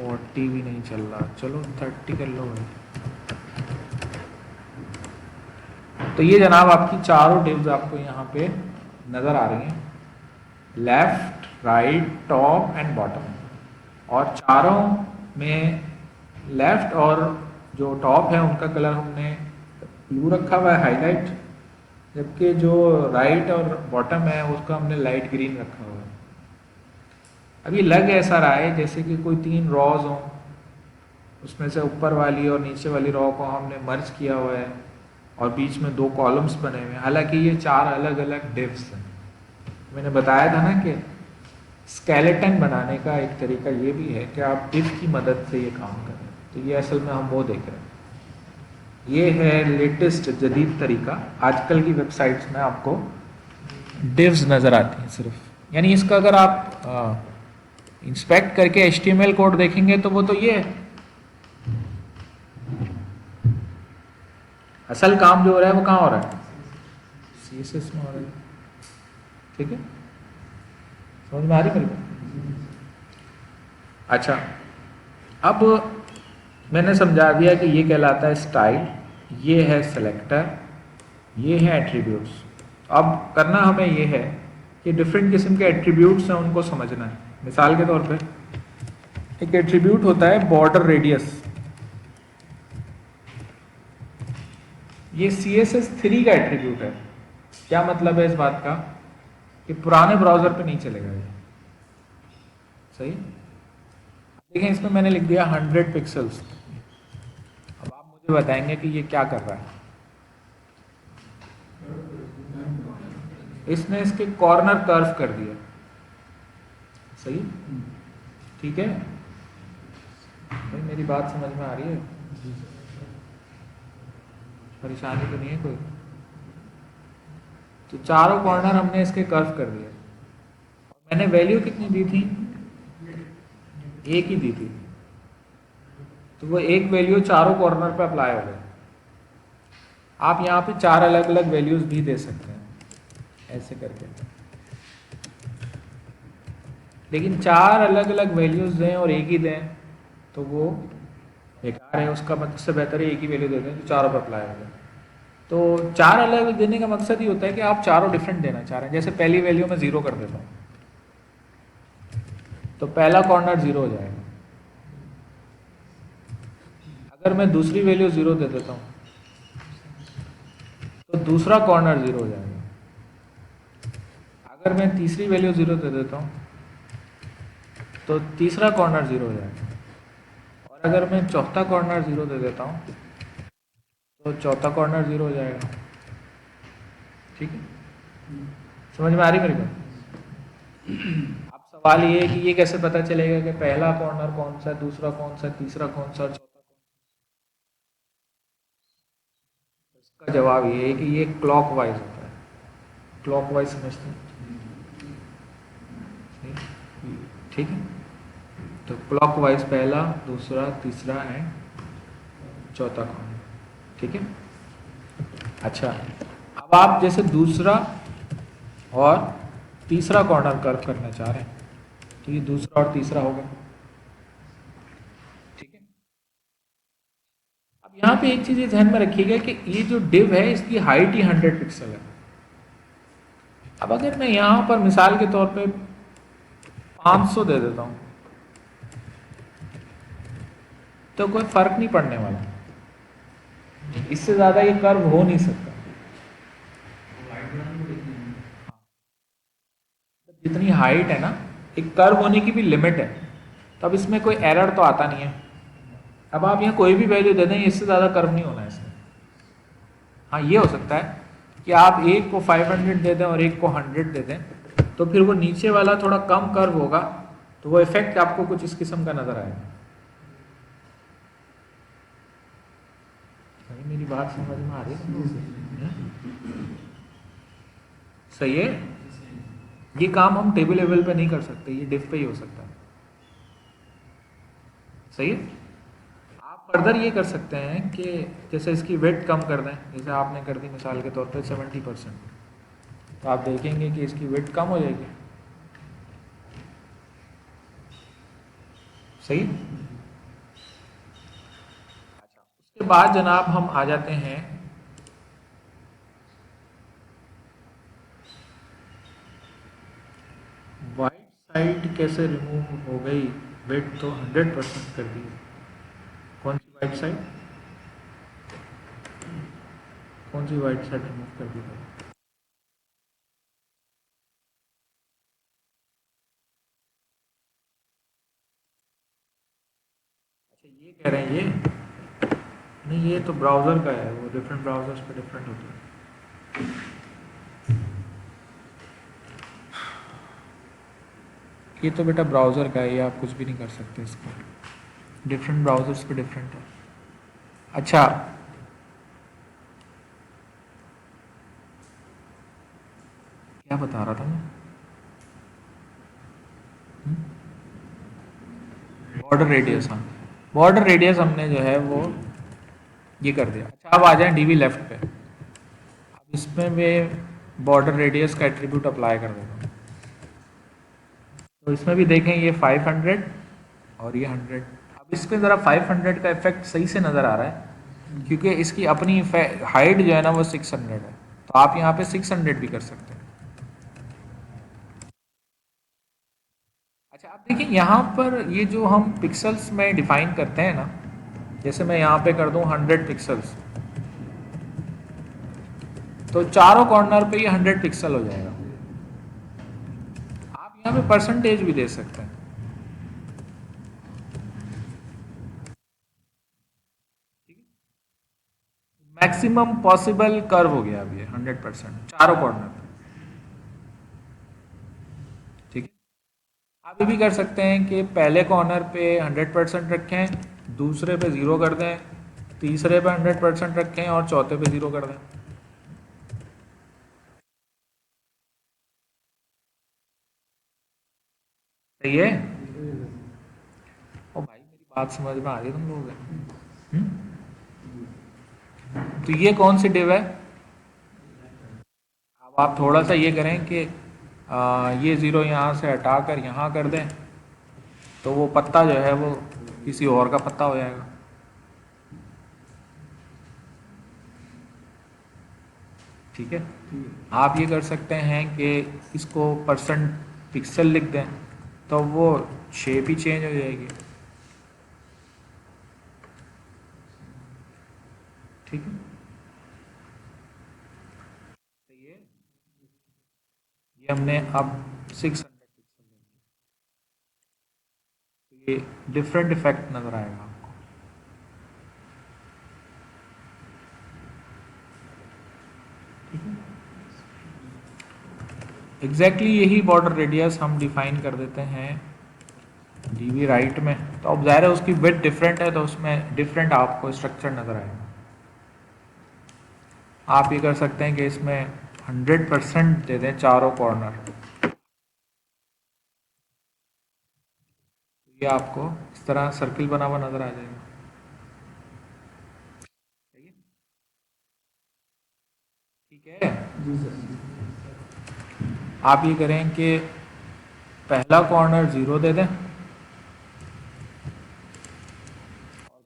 40 भी नहीं चल रहा, चलो 30 कर लो भाई। तो ये जनाब आपकी चारों डिव्स आपको यहाँ पे नज़र आ रही हैं, left, right, top and bottom. और चारों में लेफ्ट और जो टॉप है उनका कलर हमने ब्लू रखा हुआ है, हाईलाइट, जबकि जो राइट और बॉटम है उसका हमने लाइट ग्रीन रखा हुआ है। अभी लग ऐसा रहा है जैसे कि कोई 3 रॉज हों, उसमें से ऊपर वाली और नीचे वाली रॉ को हमने मर्ज किया हुआ है और बीच में 2 कॉलम्स बने हुए हैं। हालांकि ये 4 अलग अलग डिव्स हैं। मैंने बताया था ना कि स्केलेटन बनाने का एक तरीका ये भी है कि आप डिव की मदद से ये काम करें। तो ये असल में हम वो देख रहे हैं। ये है लेटेस्ट जदीद तरीका। आजकल की वेबसाइट्स में आपको डिव्स नज़र आती हैं सिर्फ, यानी इसका अगर आप इंस्पेक्ट करके HTML कोड देखेंगे तो वो तो ये है। असल काम जो हो रहा है वो कहाँ हो रहा है? CSS में हो रहा है। ठीक है, समझ में आ रही मेरी बात? अच्छा, अब मैंने समझा दिया कि ये कहलाता है स्टाइल, ये है सेलेक्टर, ये है एट्रीब्यूट्स। अब करना हमें ये है कि डिफरेंट किस्म के एट्रीब्यूट्स हैं उनको समझना है। मिसाल के तौर पे एक एट्रीब्यूट होता है बॉर्डर रेडियस। ये CSS3 का एट्रीब्यूट है। क्या मतलब है इस बात का? कि पुराने ब्राउजर पे नहीं चलेगा ये। सही, देखें इसमें मैंने लिख दिया 100 पिक्सल्स। अब आप मुझे बताएंगे कि ये क्या कर रहा है। इसने इसके कॉर्नर कर्व कर दिया। सही, ठीक है भाई, मेरी बात समझ में आ रही है? परेशानी तो नहीं है कोई? तो चारों कॉर्नर हमने इसके कर्व कर दिए। मैंने वैल्यू कितनी दी थी? 1 ही दी थी। तो वो एक वैल्यू चारों कॉर्नर पे अप्लाई हो गया। आप यहाँ पे 4 अलग अलग वैल्यूज भी दे सकते हैं ऐसे करके, लेकिन 4 अलग अलग वैल्यूज दें और एक ही दें तो वो बेकार है। उसका मतलब से बेहतर है एक ही वैल्यू दे दें जो चारों पे अप्लाई हो जाए। तो 4 अलग देने का मकसद ये होता है कि आप चारों डिफरेंट देना चाह रहे हैं। जैसे पहली वैल्यू में 0 कर देता हूँ तो पहला कॉर्नर 0 हो जाएगा। अगर मैं दूसरी वैल्यू 0 दे देता हूँ तो दूसरा कॉर्नर 0 हो जाएगा। अगर मैं तीसरी वैल्यू 0 दे देता हूँ तो तीसरा कॉर्नर 0 हो जाएगा। और अगर मैं चौथा कॉर्नर 0 दे देता हूँ तो चौथा कॉर्नर 0 हो जाएगा। ठीक है, समझ में आ रही मेरी बात? अब सवाल ये है कि ये कैसे पता चलेगा कि पहला कॉर्नर कौन सा, दूसरा कौन सा, तीसरा कौन सा और चौथा कौन सा? इसका जवाब ये है कि ये क्लॉकवाइज होता है। क्लॉकवाइज समझते हैं? ठीक है, तो क्लॉकवाइज पहला, दूसरा, तीसरा है, चौथा कॉर्नर। ठीक है, अच्छा, अब आप जैसे दूसरा और तीसरा कॉर्नर कर्व करना चाह रहे हैं तो ये दूसरा और तीसरा होगा। ठीक है, अब यहाँ पे एक चीज ये ध्यान में रखिएगा कि ये जो डिव है इसकी हाइट ही 100 पिक्सल है। अब अगर मैं यहाँ पर मिसाल के तौर पे 500 दे देता हूँ तो कोई फर्क नहीं पड़ने वाला, इससे ज्यादा ये कर्व हो नहीं सकता। जितनी हाइट है ना, एक कर्व होने की भी लिमिट है, तो अब इसमें कोई एरर तो आता नहीं है। अब आप यहाँ कोई भी वैल्यू दे दें, इससे ज़्यादा कर्व नहीं होना है इसमें। हाँ, ये हो सकता है कि आप एक को 500 दे दें और एक को 100 दे दें, तो फिर वो नीचे वाला थोड़ा कम कर्व होगा, तो वो इफेक्ट आपको कुछ इस किस्म का नजर आएगा। मेरी बात समझ में आ रही है? सही है, ये काम हम टेबल लेवल पे नहीं कर सकते, ये डिव पे ही हो सकता है। सही है, आप फर्दर ये कर सकते हैं कि जैसे इसकी वेट कम कर दें, जैसे आपने कर दी मिसाल के तौर पे 70%, तो आप देखेंगे कि इसकी वेट कम हो जाएगी। सही, उसके बाद जनाब हम आ जाते हैं वाइट साइड कैसे रिमूव हो गई, वेट तो 100% कर दी। कौन सी वाइट साइड, कौन सी वाइट साइड रिमूव कर दी? अच्छा ये कह रहे हैं ये, नहीं ये तो ब्राउज़र का है, वो डिफरेंट ब्राउज़र्स पे डिफरेंट होता है। ये तो बेटा ब्राउज़र का है, ये आप कुछ भी नहीं कर सकते इसका, डिफरेंट ब्राउज़र्स पे डिफरेंट है। अच्छा क्या बता रहा था मैं, बॉर्डर रेडियस, हाँ बॉर्डर रेडियस हमने जो है वो ये कर दिया। अच्छा अब आ जाए डीवी लेफ्ट पे, अब इसमें मैं बॉर्डर रेडियस का एट्रीब्यूट अप्लाई कर देता हूँ। तो इसमें भी देखें ये 500 और ये 100। अब इसके ज़रा 500 का इफेक्ट सही से नज़र आ रहा है क्योंकि इसकी अपनी हाइट जो है ना वो 600 है, तो आप यहाँ पे 600 भी कर सकते हैं। अच्छा आप देखिए यहाँ पर ये जो हम पिक्सल्स में डिफाइन करते हैं ना, जैसे मैं यहाँ पे कर दूँ 100 पिक्सल्स, तो चारों कॉर्नर पे ये 100 पिक्सल हो जाएगा। आप यहाँ पे परसेंटेज भी दे सकते हैं। मैक्सिमम पॉसिबल कर्व हो गया अब ये 100% चारों कॉर्नर पे। ठीक है, आप ये भी कर सकते हैं कि पहले कॉर्नर पे 100% रखें, दूसरे पे 0 कर दें, तीसरे पे 100% रखें और चौथे पे 0 कर दें। सही है? ओ भाई मेरी बात समझ में आ रही है तुम लोगों को? तो ये कौन सी डिव है? अब आप थोड़ा सा ये करें कि ये ज़ीरो यहाँ से हटा कर यहाँ कर दें, तो वो पत्ता जो है वो किसी और का पत्ता हो जाएगा। ठीक है, आप ये कर सकते हैं कि इसको परसेंट पिक्सल लिख दें, तो वो शेप ही चेंज हो जाएगी। ठीक है, तो ये हमने अब 600 पिक्सल ले लिया, तो ये डिफरेंट इफेक्ट नज़र आएगा आपको। एग्जैक्टली यही बॉर्डर रेडियस हम डिफाइन कर देते हैं डीवी राइट में, तो अब ज़ाहिर है उसकी विड्थ डिफरेंट है तो उसमें डिफरेंट आपको स्ट्रक्चर नज़र आएगा। आप ये कर सकते हैं कि इसमें 100% दे दें चारों कॉर्नर, ये आपको इस तरह सर्किल बना हुआ नज़र आ जाएगा। सही है? ठीक है, आप ये करें कि पहला कॉर्नर 0 दे दें और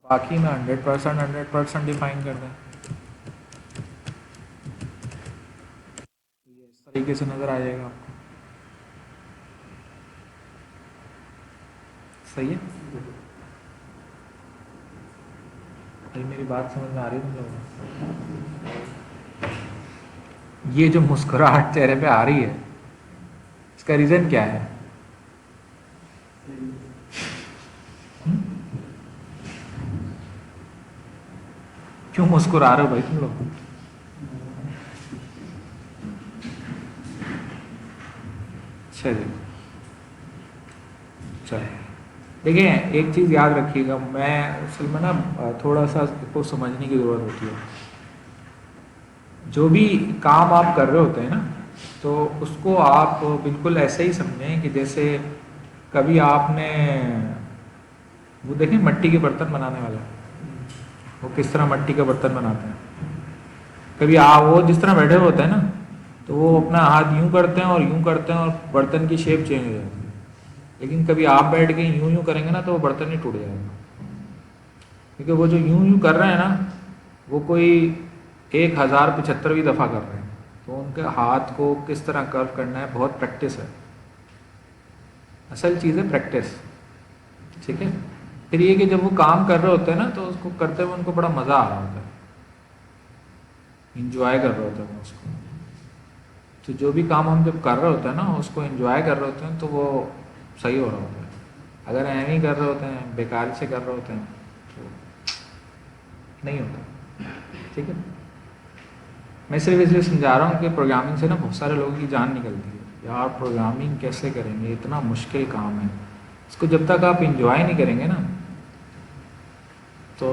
बाकी में 100% डिफाइन कर दें, तो ये इस तरीके से नज़र आ जाएगा आपको। सही है भाई, मेरी बात समझ में आ रही है तुम लोगों को? ये जो मुस्कुराहट चेहरे पे आ रही है इसका रीज़न क्या है? क्यों मुस्कुरा रहे हो भाई तुम लोग? चलिए चलिए, देखिए एक चीज़ याद रखिएगा, मैं असल में ना थोड़ा सा इसको समझने की ज़रूरत होती है। जो भी काम आप कर रहे होते हैं ना, तो उसको आप बिल्कुल ऐसे ही समझें कि जैसे कभी आपने वो देखें मट्टी के बर्तन बनाने वाला, वो किस तरह मट्टी का बर्तन बनाते हैं। कभी आप वो जिस तरह बैठे हुए होते हैं ना, तो वो अपना हाथ यूं करते हैं और यूं करते हैं और बर्तन की शेप चेंज हो जाती है। लेकिन कभी आप बैठ के यूं यूं करेंगे ना तो वो बर्तन ही टूट जाएगा। क्योंकि वो जो यूं कर रहे हैं ना, वो कोई 1075वीं दफ़ा कर रहे हैं, तो उनके हाथ को किस तरह कर्व करना है, बहुत प्रैक्टिस है। असल चीज़ है प्रैक्टिस, ठीक है। फिर ये कि जब वो काम कर रहे होते हैं ना, तो उसको करते हुए उनको बड़ा मज़ा आ रहा होता है, इंजॉय कर रहे होते हैं वो उसको। तो जो भी काम हम जब कर रहे होते हैं ना, उसको एंजॉय कर रहे होते हैं, तो वो सही हो रहा होता है। अगर ऐਵੇਂ ही कर रहे होते हैं, बेकार से कर रहे होते हैं, तो नहीं होता, ठीक है। मैं सिर्फ इसलिए समझा रहा हूँ कि प्रोग्रामिंग से ना बहुत सारे लोगों की जान निकलती है। यार प्रोग्रामिंग कैसे करेंगे, इतना मुश्किल काम है, इसको जब तक आप इंजॉय नहीं करेंगे ना, तो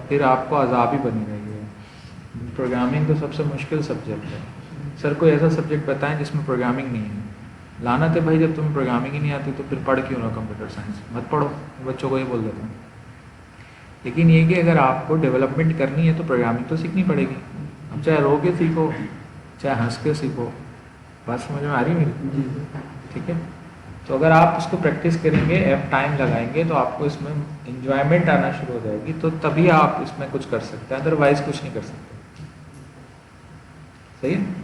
फिर आपको अजाब ही बनी रहेगी। प्रोग्रामिंग तो सबसे मुश्किल सब्जेक्ट है। सर कोई ऐसा सब्जेक्ट बताएं जिसमें प्रोग्रामिंग नहीं है। लानत है भाई, जब तुम्हें प्रोग्रामिंग ही नहीं आती तो फिर पढ़ क्यों रहो कंप्यूटर साइंस, मत पढ़ो। बच्चों को ये बोल देता हूँ। लेकिन ये कि अगर आपको डेवलपमेंट करनी है तो प्रोग्रामिंग तो सीखनी पड़ेगी। अब चाहे रो के सीखो, चाहे हंस के सीखो, बात समझ में आ रही मेरी, ठीक है। तो अगर आप उसको प्रैक्टिस करेंगे, टाइम लगाएंगे, तो आपको इसमें इंजॉयमेंट आना शुरू हो जाएगी, तो तभी आप इसमें कुछ कर सकते हैं, अदरवाइज कुछ नहीं कर सकते। सही है।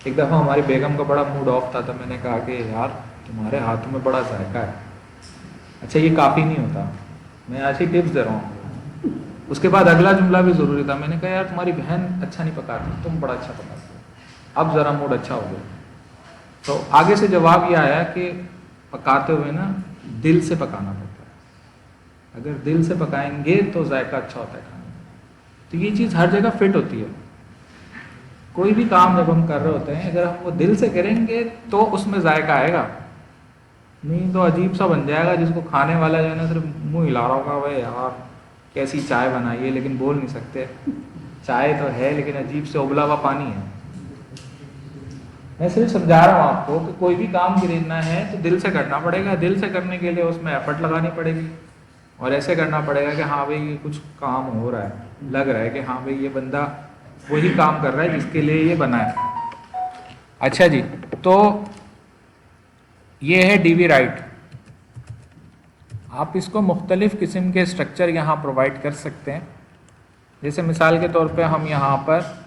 एक दफ़ा हमारी बेगम का बड़ा मूड ऑफ था, तो मैंने कहा कि यार तुम्हारे हाथों में बड़ा जायका है। अच्छा ये काफ़ी नहीं होता, मैं ऐसी टिप्स दे रहा हूँ। उसके बाद अगला जुमला भी ज़रूरी था। मैंने कहा यार तुम्हारी बहन अच्छा नहीं पकाती, तुम बड़ा अच्छा पकाते हो, अब ज़रा मूड अच्छा हो गया। तो आगे से जवाब ये आया कि पकाते हुए ना दिल से पकाना पड़ता है। अगर दिल से पकाएंगे तो जायका अच्छा होता है खाने में। तो ये चीज़ हर जगह फिट होती है। कोई भी काम जब हम कर रहे होते हैं, अगर हम वो दिल से करेंगे तो उसमें जायका आएगा, नहीं तो अजीब सा बन जाएगा, जिसको खाने वाला जो है ना सिर्फ मुंह हिला रहा होगा, भाई यार कैसी चाय बनाई है, लेकिन बोल नहीं सकते। चाय तो है लेकिन अजीब से उबला हुआ पानी है। मैं सिर्फ समझा रहा हूँ आपको कि कोई भी काम खरीदना है तो दिल से करना पड़ेगा। दिल से करने के लिए उसमें एफर्ट लगानी पड़ेगी, और ऐसे करना पड़ेगा कि हाँ भाई ये कुछ काम हो रहा है, लग रहा है कि हाँ भाई ये बंदा वही काम कर रहा है जिसके लिए ये बना है। अच्छा जी, तो ये है डीवी राइट। आप इसको मुख्तलिफ़ किस्म के स्ट्रक्चर यहाँ प्रोवाइड कर सकते हैं। जैसे मिसाल के तौर पे हम यहाँ पर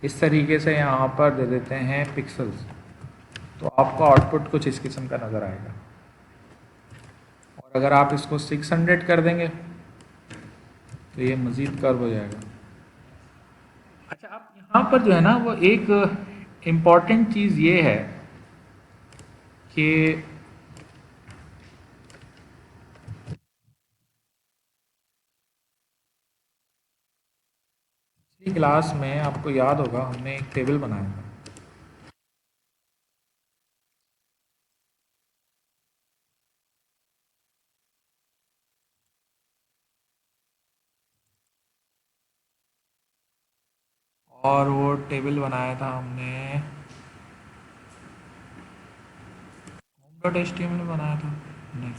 इस तरीके से यहाँ पर दे देते हैं पिक्सल्स, तो आपको आउटपुट कुछ इस किस्म का नज़र आएगा। और अगर आप इसको 600 कर देंगे तो ये मज़ीद कर्व हो जाएगा। अच्छा, आप यहाँ पर जो है ना, वो एक इम्पॉर्टेंट चीज़ ये है कि पिछली क्लास में आपको याद होगा हमने एक टेबल बनाया था। और वो टेबल बनाया था हमने HTML में बनाया था। नहीं,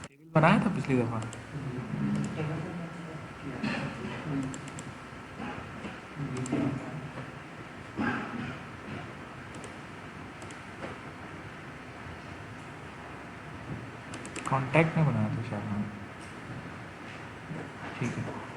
टेबल बनाया था पिछली दफ़ा। कॉन्टैक्ट में बनाया था शायद, हाँ, ठीक है।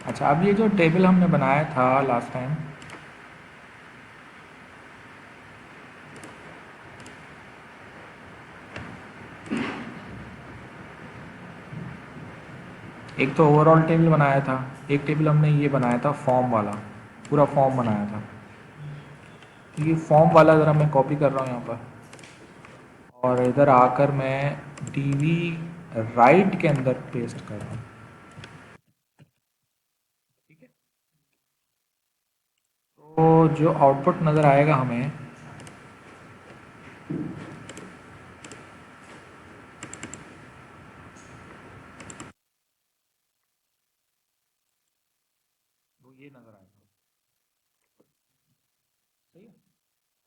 अच्छा, अब ये जो टेबल हमने बनाया था लास्ट टाइम, एक तो ओवरऑल टेबल बनाया था, एक टेबल हमने ये बनाया था फॉर्म वाला, पूरा फॉर्म बनाया था। तो ये फॉर्म वाला ज़रा मैं कॉपी कर रहा हूँ यहाँ पर, और इधर आकर मैं डीवी राइट के अंदर पेस्ट कर रहा हूँ, ठीक है। तो जो आउटपुट नज़र आएगा हमें, वो ये नज़र आएगा। सही है।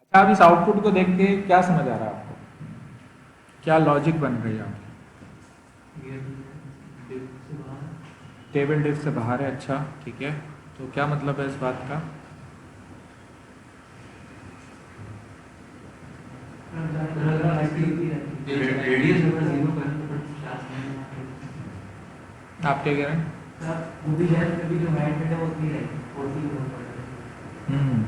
अच्छा, आप इस आउटपुट को देख के क्या समझ आ रहा है आपको, क्या लॉजिक बन रही है आपकी? टेबल डिफ से बाहर है। अच्छा ठीक है, तो क्या मतलब है इस बात का? आप क्या कह रहे हैं? हम्म,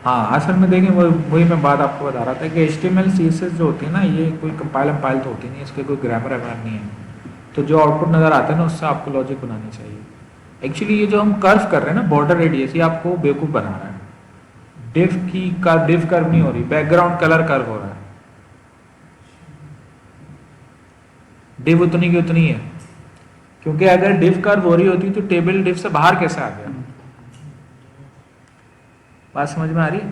हाँ असल में देखें वही मैं बात आपको बता रहा था कि HTML CSS जो होती है ना, ये कोई कंपाइल कंपाइल तो होती नहीं है, इसके कोई ग्रामर वैमर नहीं है। तो जो आउटपुट नज़र आता है ना, उससे आपको लॉजिक बनानी चाहिए। एक्चुअली ये जो हम कर्व कर रहे हैं ना, बॉर्डर रेडियस, ये आपको बेवकूफ़ बना रहा है। डिफ कर्व नहीं हो रही, बैकग्राउंड कलर कर्व हो रहा है। डिव उतनी की उतनी है, क्योंकि अगर डिफ कर्व हो रही होती तो टेबल डिफ से बाहर कैसे आ गया? बात समझ में आ रही है?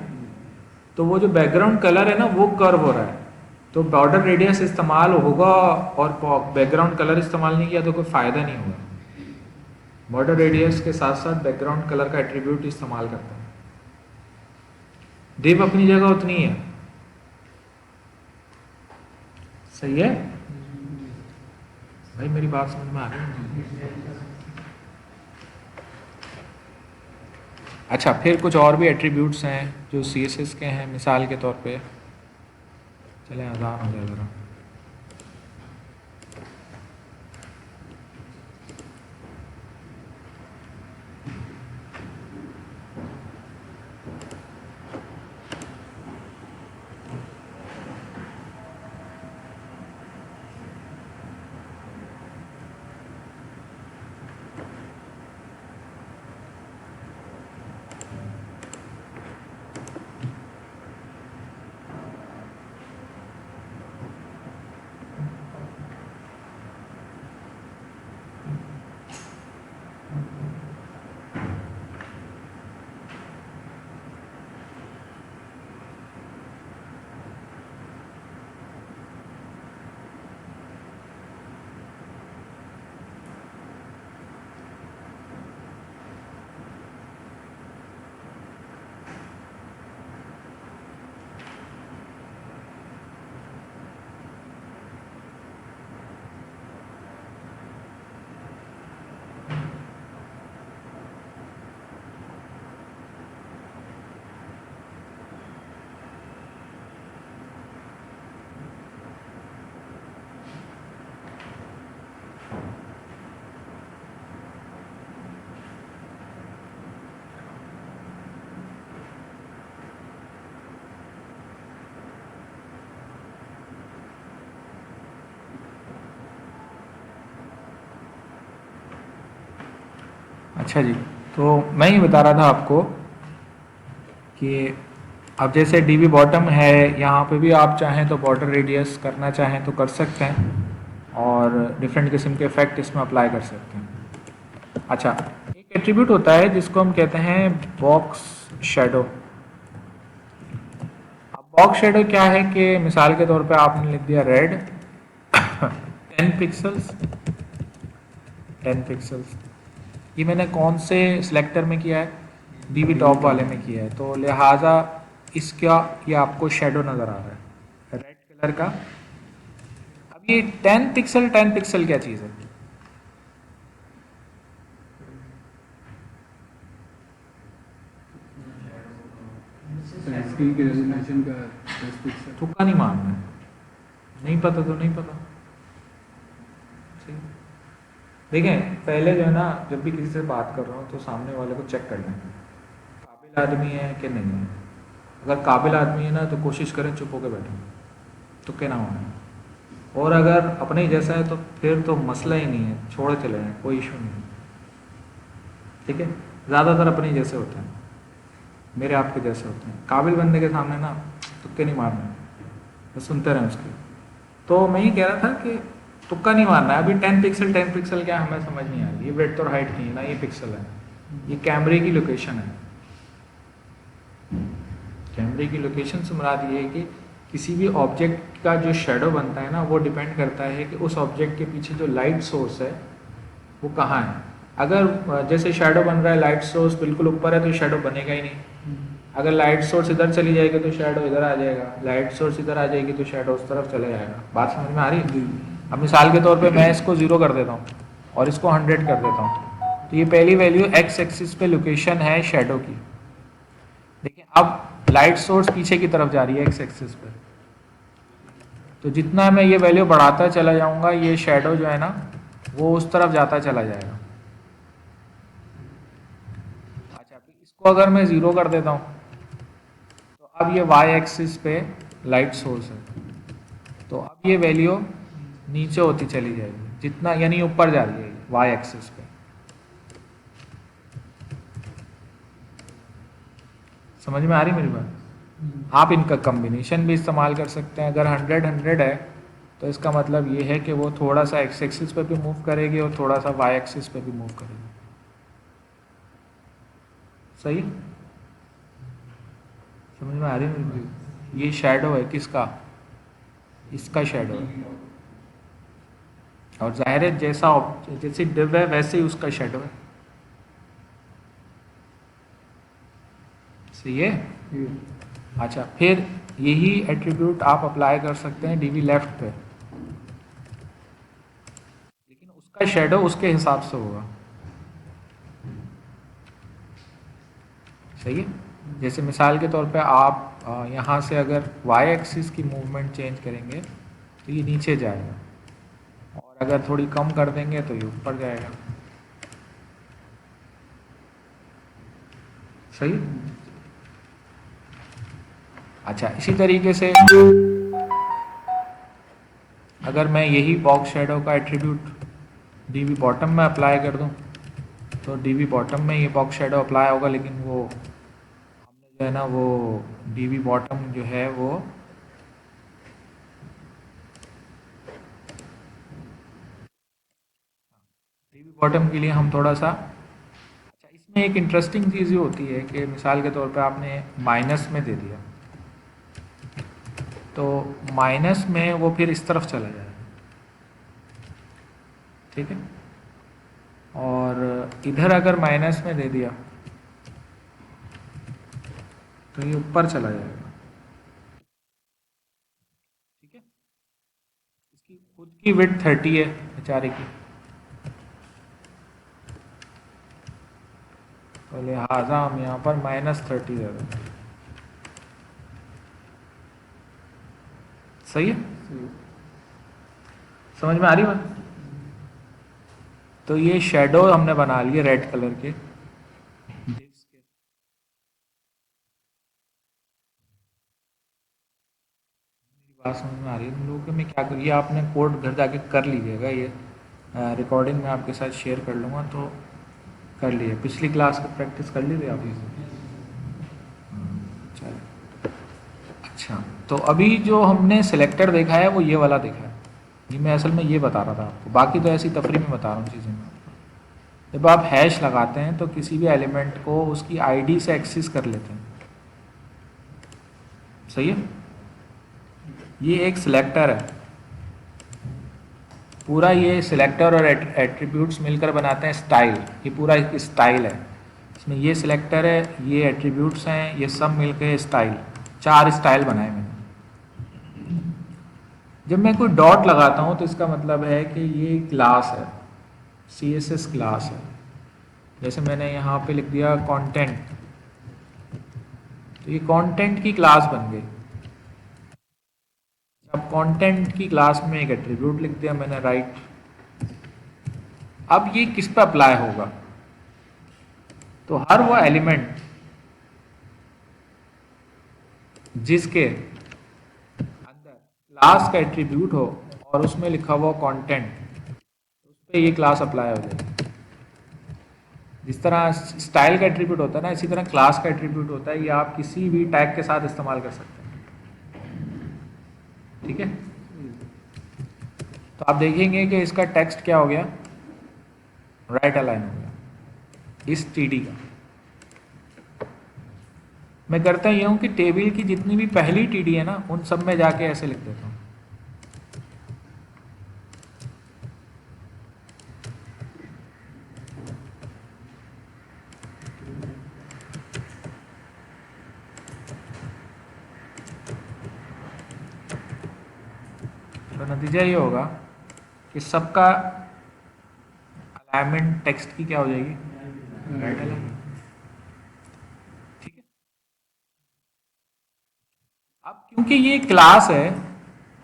तो वो जो बैकग्राउंड कलर है ना, वो कर्व हो रहा है, तो बॉर्डर रेडियस इस्तेमाल होगा और बैकग्राउंड कलर इस्तेमाल नहीं किया तो कोई फ़ायदा नहीं होगा। बॉर्डर रेडियस के साथ साथ बैकग्राउंड कलर का एट्रीब्यूट इस्तेमाल करता है। डिव अपनी जगह उतनी है। सही है भाई, मेरी बात समझ में आ रही है? अच्छा, फिर कुछ और भी एट्रीब्यूट्स हैं जो CSS के हैं। मिसाल के तौर पे चलें आसान हो जाए ज़रा। अच्छा जी, तो मैं ही बता रहा था आपको कि अब जैसे DB बॉटम है, यहाँ पे भी आप चाहें तो बॉर्डर रेडियस करना चाहें तो कर सकते हैं और डिफरेंट किस्म के इफेक्ट इसमें अप्लाई कर सकते हैं। अच्छा, एक एट्रीब्यूट होता है जिसको हम कहते हैं बॉक्स शेडो। अब बॉक्स शेडो क्या है कि मिसाल के तौर पे आपने लिख दिया रेड 10 पिक्सल्स 10 पिक्सल्स, ये मैंने कौन से सिलेक्टर में किया है? DB टॉप वाले में किया है, तो लिहाजा इसका ये आपको शेडो नज़र आ रहा है रेड कलर का। अब ये 10 पिक्सल क्या चीज़ है? रेजोल्यूशन का 10 पिक्सल। तुक्का नहीं मारना है, नहीं पता तो नहीं पता। ठीक, देखें पहले जो है ना, जब भी किसी से बात कर रहा हूँ तो सामने वाले को चेक कर लें काबिल आदमी है कि नहीं है। अगर काबिल आदमी है ना तो कोशिश करें चुप होकर बैठें, तुक्के ना होने। और अगर अपने ही जैसा है तो फिर तो मसला ही नहीं है, छोड़ चले जाएं, कोई इशू नहीं है। ठीक है, ज़्यादातर अपने ही जैसे होते हैं, मेरे आपके जैसे होते हैं। काबिल बंदे के सामने ना तुक्के नहीं मारने, बस सुनते रहें उसके। तो मैं ये कह रहा था कि तुक्का नहीं मारना है। अभी 10 पिक्सल क्या हमें समझ नहीं आ रही, ये ब्रेड्थ और हाइट नहीं है ना, ये पिक्सल है, ये कैमरे की लोकेशन है। कैमरे की लोकेशन से मुराद ये है कि किसी भी ऑब्जेक्ट का जो शेडो बनता है ना, वो डिपेंड करता है कि उस ऑब्जेक्ट के पीछे जो लाइट सोर्स है वो कहाँ है। अगर जैसे शेडो बन रहा है, लाइट सोर्स बिल्कुल ऊपर है तो शेडो बनेगा ही नहीं। अगर लाइट सोर्स इधर चली जाएगी तो शेडो इधर आ जाएगा, लाइट सोर्स इधर आ जाएगी तो शेडो उस तरफ चले जाएगा। बात समझ में आ रही है? अब मिसाल के तौर पे मैं इसको 0 कर देता हूँ और इसको 100 कर देता हूँ, तो ये पहली वैल्यू एक्स एक्सिस पे लोकेशन है शेडो की। देखिए अब लाइट सोर्स पीछे की तरफ जा रही है एक्स एक्सिस पे, तो जितना मैं ये वैल्यू बढ़ाता चला जाऊंगा ये शेडो जो है ना वो उस तरफ जाता चला जाएगा। अच्छा, फिर इसको अगर मैं 0 कर देता हूँ तो अब ये वाई एक्सिस पे लाइट सोर्स है, तो अब ये वैल्यू नीचे होती चली जाएगी जितना, यानी ऊपर जा रही है वाई एक्सिस पे। समझ में आ रही मेरी बात? आप इनका कम्बिनेशन भी इस्तेमाल कर सकते हैं। अगर 100 है तो इसका मतलब ये है कि वो थोड़ा सा एक्स एक्सिस पे भी मूव करेगी और थोड़ा सा वाई एक्सिस पे भी मूव करेगी। सही? समझ में आ रही है मेरी बात? ये शेडो है किसका? इसका शेडो है, और जाहिर है जैसी डिव है वैसे ही उसका शेडो है। सही है? अच्छा, फिर यही एट्रीब्यूट आप अप्लाई कर सकते हैं डीवी लेफ्ट पे, लेकिन उसका शेडो उसके हिसाब से होगा। सही है? जैसे मिसाल के तौर पे आप यहाँ से अगर वाई एक्सिस की मूवमेंट चेंज करेंगे तो ये नीचे जाएगा, और अगर थोड़ी कम कर देंगे तो ये ऊपर जाएगा। सही? अच्छा, इसी तरीके से अगर मैं यही बॉक्स शेडो का एट्रीब्यूट डीवी बॉटम में अप्लाई कर दूं तो डीवी बॉटम में ये बॉक्स शेडो अप्लाई होगा, लेकिन वो हमने जो है ना वो डीवी बॉटम जो है वो डीवी बॉटम के लिए हम थोड़ा सा, अच्छा इसमें एक इंटरेस्टिंग चीज़ ये होती है कि मिसाल के तौर पे आपने माइनस में दे दिया तो माइनस में वो फिर इस तरफ चला जाएगा। ठीक है? और इधर अगर माइनस में दे दिया तो ये ऊपर चला जाएगा। ठीक है? इसकी खुद की विड्थ 30 है बेचारे की, तो लिहाजा हम यहाँ पर -30 दे दें। सही है? समझ में आ रही बात? तो ये शेडो हमने बना लिए रेड कलर के divs के। मेरी बात समझ में आ रही है तुम लोगों को? मैं क्या करिए, आपने कोड घर जाके कर लीजिएगा, ये रिकॉर्डिंग में आपके साथ शेयर कर लूँगा तो कर लिए। पिछली क्लास की प्रैक्टिस कर ली थी आप? चलो अच्छा, तो अभी जो हमने सिलेक्टर देखा है वो ये वाला देखा है। ये मैं असल में ये बता रहा था आपको, बाकी तो ऐसी तफरी में बता रहा हूँ चीज़ें मैं। जब आप हैश लगाते हैं तो किसी भी एलिमेंट को उसकी आईडी से एक्सेस कर लेते हैं। सही है? ये एक सिलेक्टर है, पूरा ये सिलेक्टर और एट्रीब्यूट्स मिलकर बनाते हैं स्टाइल। ये पूरा एक स्टाइल है, इसमें ये सिलेक्टर है, ये एट्रीब्यूट्स हैं, ये सब मिलकर स्टाइल, 4 स्टाइल बनाए मैंने। जब मैं कोई डॉट लगाता हूँ तो इसका मतलब है कि ये क्लास है, CSS क्लास है। जैसे मैंने यहाँ पे लिख दिया कंटेंट, तो ये कंटेंट की क्लास बन गई। अब कंटेंट की क्लास में एक एट्रीब्यूट लिख दिया मैंने राइट। अब ये किस पे अप्लाई होगा? तो हर वो एलिमेंट जिसके अंदर क्लास का एट्रीब्यूट हो और उसमें लिखा हुआ कंटेंट, उस पर ये क्लास अप्लाई हो जाएगी। जिस तरह स्टाइल का एट्रीब्यूट होता है ना, इसी तरह क्लास का एट्रीब्यूट होता है। ये आप किसी भी टैग के साथ इस्तेमाल कर सकते हैं। ठीक है? तो आप देखेंगे कि इसका टेक्स्ट क्या हो गया, राइट अलाइन हो गया इस TD का। मैं करता ये हूँ कि टेबल की जितनी भी पहली टीडी है ना उन सब में जाके ऐसे लिख देता हूँ। तो नतीजा ये होगा कि सबका अलाइनमेंट टेक्स्ट की क्या हो जाएगी, राइट अलाइनमेंट। ठीक है। अब क्योंकि ये क्लास है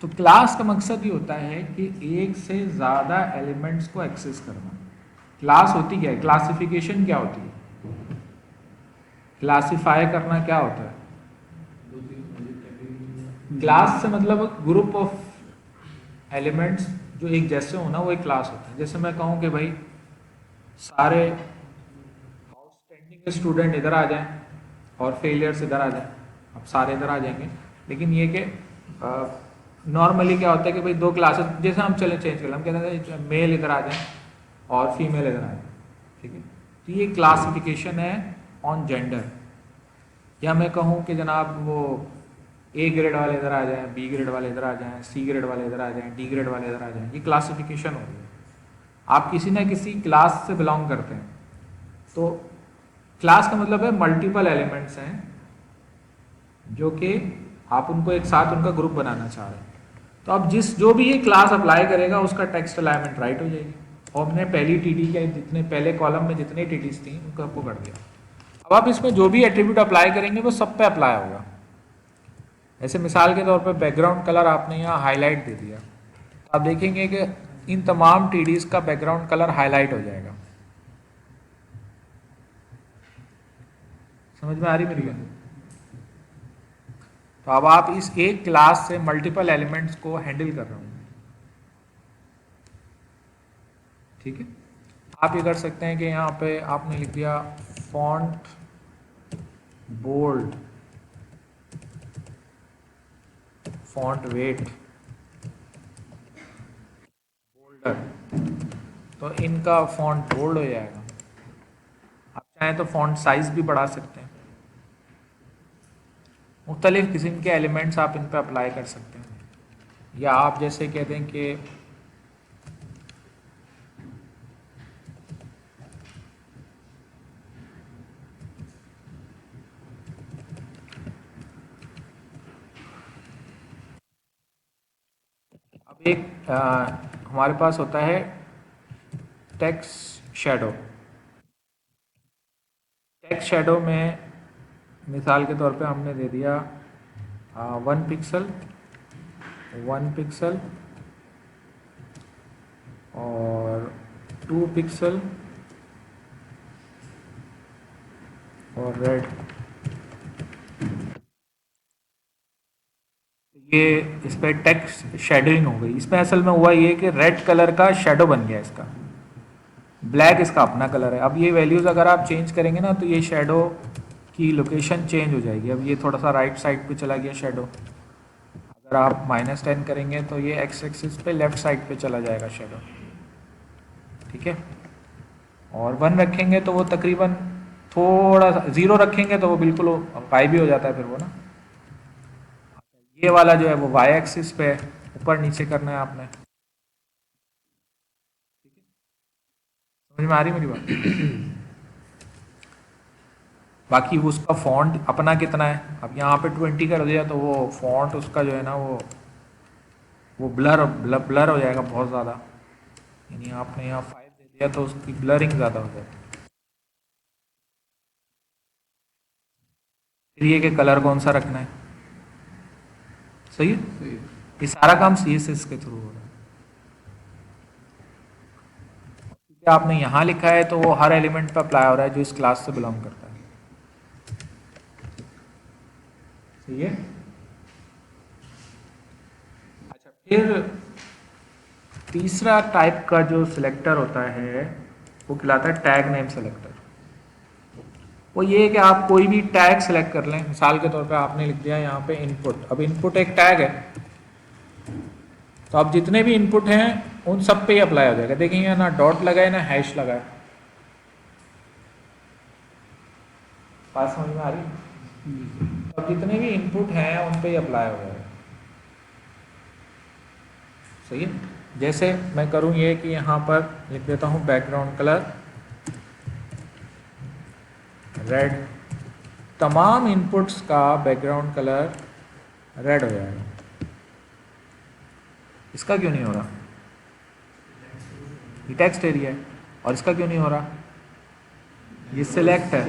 तो क्लास का मकसद ये होता है कि एक से ज़्यादा एलिमेंट्स को एक्सेस करना। क्लास होती क्या है, क्लासिफिकेशन क्या होती है, क्लासिफाई करना क्या होता है। क्लास से मतलब ग्रुप ऑफ एलिमेंट्स जो एक जैसे होना वो एक क्लास होता है। जैसे मैं कहूँ कि भाई सारे आउटस्टैंडिंग स्टूडेंट इधर आ जाएं और फेलियर्स इधर आ जाएं, अब सारे इधर आ जाएंगे, लेकिन ये कि नॉर्मली क्या होता है कि भाई दो क्लासेस जैसे हम चले चेंज कर, हम कहते हैं मेल इधर आ जाए और फीमेल इधर आ जाए। ठीक है, तो ये क्लासिफिकेशन है ऑन जेंडर। या मैं कहूँ कि जनाब वो ए ग्रेड वाले इधर आ जाएं, बी ग्रेड वाले इधर आ जाएं, सी ग्रेड वाले इधर आ जाएं, डी ग्रेड वाले इधर आ जाएं, ये क्लासिफिकेशन हो रही है। आप किसी ना किसी क्लास से बिलोंग करते हैं, तो क्लास का मतलब है मल्टीपल एलिमेंट्स हैं जो कि आप उनको एक साथ उनका ग्रुप बनाना चाह रहे हैं। तो अब जो भी ये क्लास अप्लाई करेगा उसका टेक्स्ट अलाइनमेंट राइट हो जाएगी। और हमने पहली टीडी के जितने पहले कॉलम में जितनी टीडीज थी उनको आपको कर दिया। अब आप इसमें जो भी एट्रीब्यूट अप्लाई करेंगे वो सब पे अप्लाई होगा। ऐसे मिसाल के तौर पे बैकग्राउंड कलर आपने यहाँ हाईलाइट दे दिया, तो आप देखेंगे कि इन तमाम टीडीज का बैकग्राउंड कलर हाईलाइट हो जाएगा। समझ में आ रही मेरी बात। तो अब आप इस एक क्लास से मल्टीपल एलिमेंट्स को हैंडल कर रहे हो। ठीक है, आप ये कर सकते हैं कि यहाँ पे आपने लिख दिया font bold, font weight bolder, तो इनका फॉन्ट बोल्ड हो जाएगा। आप चाहें तो फॉन्ट साइज भी बढ़ा सकते हैं। मुख्तलिफ किस्म के एलिमेंट्स आप इन पर अप्लाई कर सकते हैं। या आप जैसे कह दें कि अब एक हमारे पास होता है टेक्स्ट शैडो। टेक्स्ट शैडो में मिसाल के तौर पे हमने दे दिया 1 पिक्सल 1 पिक्सल और 2 पिक्सल और रेड। ये इस पर टेक्स्ट शेडोइंग हो गई। इसमें असल में हुआ ये कि रेड कलर का शेडो बन गया, इसका ब्लैक इसका अपना कलर है। अब ये वैल्यूज़ अगर आप चेंज करेंगे ना तो ये शेडो की लोकेशन चेंज हो जाएगी। अब ये थोड़ा सा राइट साइड पे चला गया शेडो। अगर आप -10 करेंगे तो ये एक्स एक्सिस पे लेफ्ट साइड पे चला जाएगा शेडो। ठीक है, और 1 रखेंगे तो वो तकरीबन थोड़ा सा, 0 रखेंगे तो वो बिल्कुल गायब भी हो जाता है फिर वो ना। ये वाला जो है वो वाई एक्सिस पे ऊपर नीचे करना है आपने। समझ में आ रही मेरी बात। बाकी उसका फॉन्ट अपना कितना है, अब यहाँ पे 20 कर दिया तो वो फॉन्ट उसका जो है ना वो ब्लर हो जाएगा बहुत ज़्यादा। यानी आपने यहाँ 5 दे दिया तो उसकी ब्लरिंग ज़्यादा हो जाती है। फिर ये कि कलर कौन सा रखना है, सही है। ये सारा काम CSS के थ्रू हो रहा है। क्योंकि आपने यहाँ लिखा है तो वो हर एलिमेंट पे अप्लाई हो रहा है जो इस क्लास से बिलोंग करता है। सही है। अच्छा, फिर तीसरा टाइप का जो सिलेक्टर होता है वो कहलाता है टैग नेम सिलेक्टर। वो ये है कि आप कोई भी टैग सेलेक्ट कर लें। मिसाल के तौर पे आपने लिख दिया यहाँ पे इनपुट। अब इनपुट एक टैग है, तो अब जितने भी इनपुट हैं उन सब पे ही अप्लाई हो जाएगा। देखिए ना डॉट लगा है ना हैश लगा है। बात समझ में आ रही है। अब जितने भी इनपुट हैं उन पे ही अप्लाई हो जाएगा। सही है। जैसे मैं करूँ ये कि यहाँ पर लिख देता हूँ बैकग्राउंड कलर रेड, तमाम इनपुट्स का बैकग्राउंड कलर रेड हो जाएगा। इसका क्यों नहीं हो रहा? ये टेक्स्ट एरिया है। और इसका क्यों नहीं हो रहा? ये सिलेक्ट है।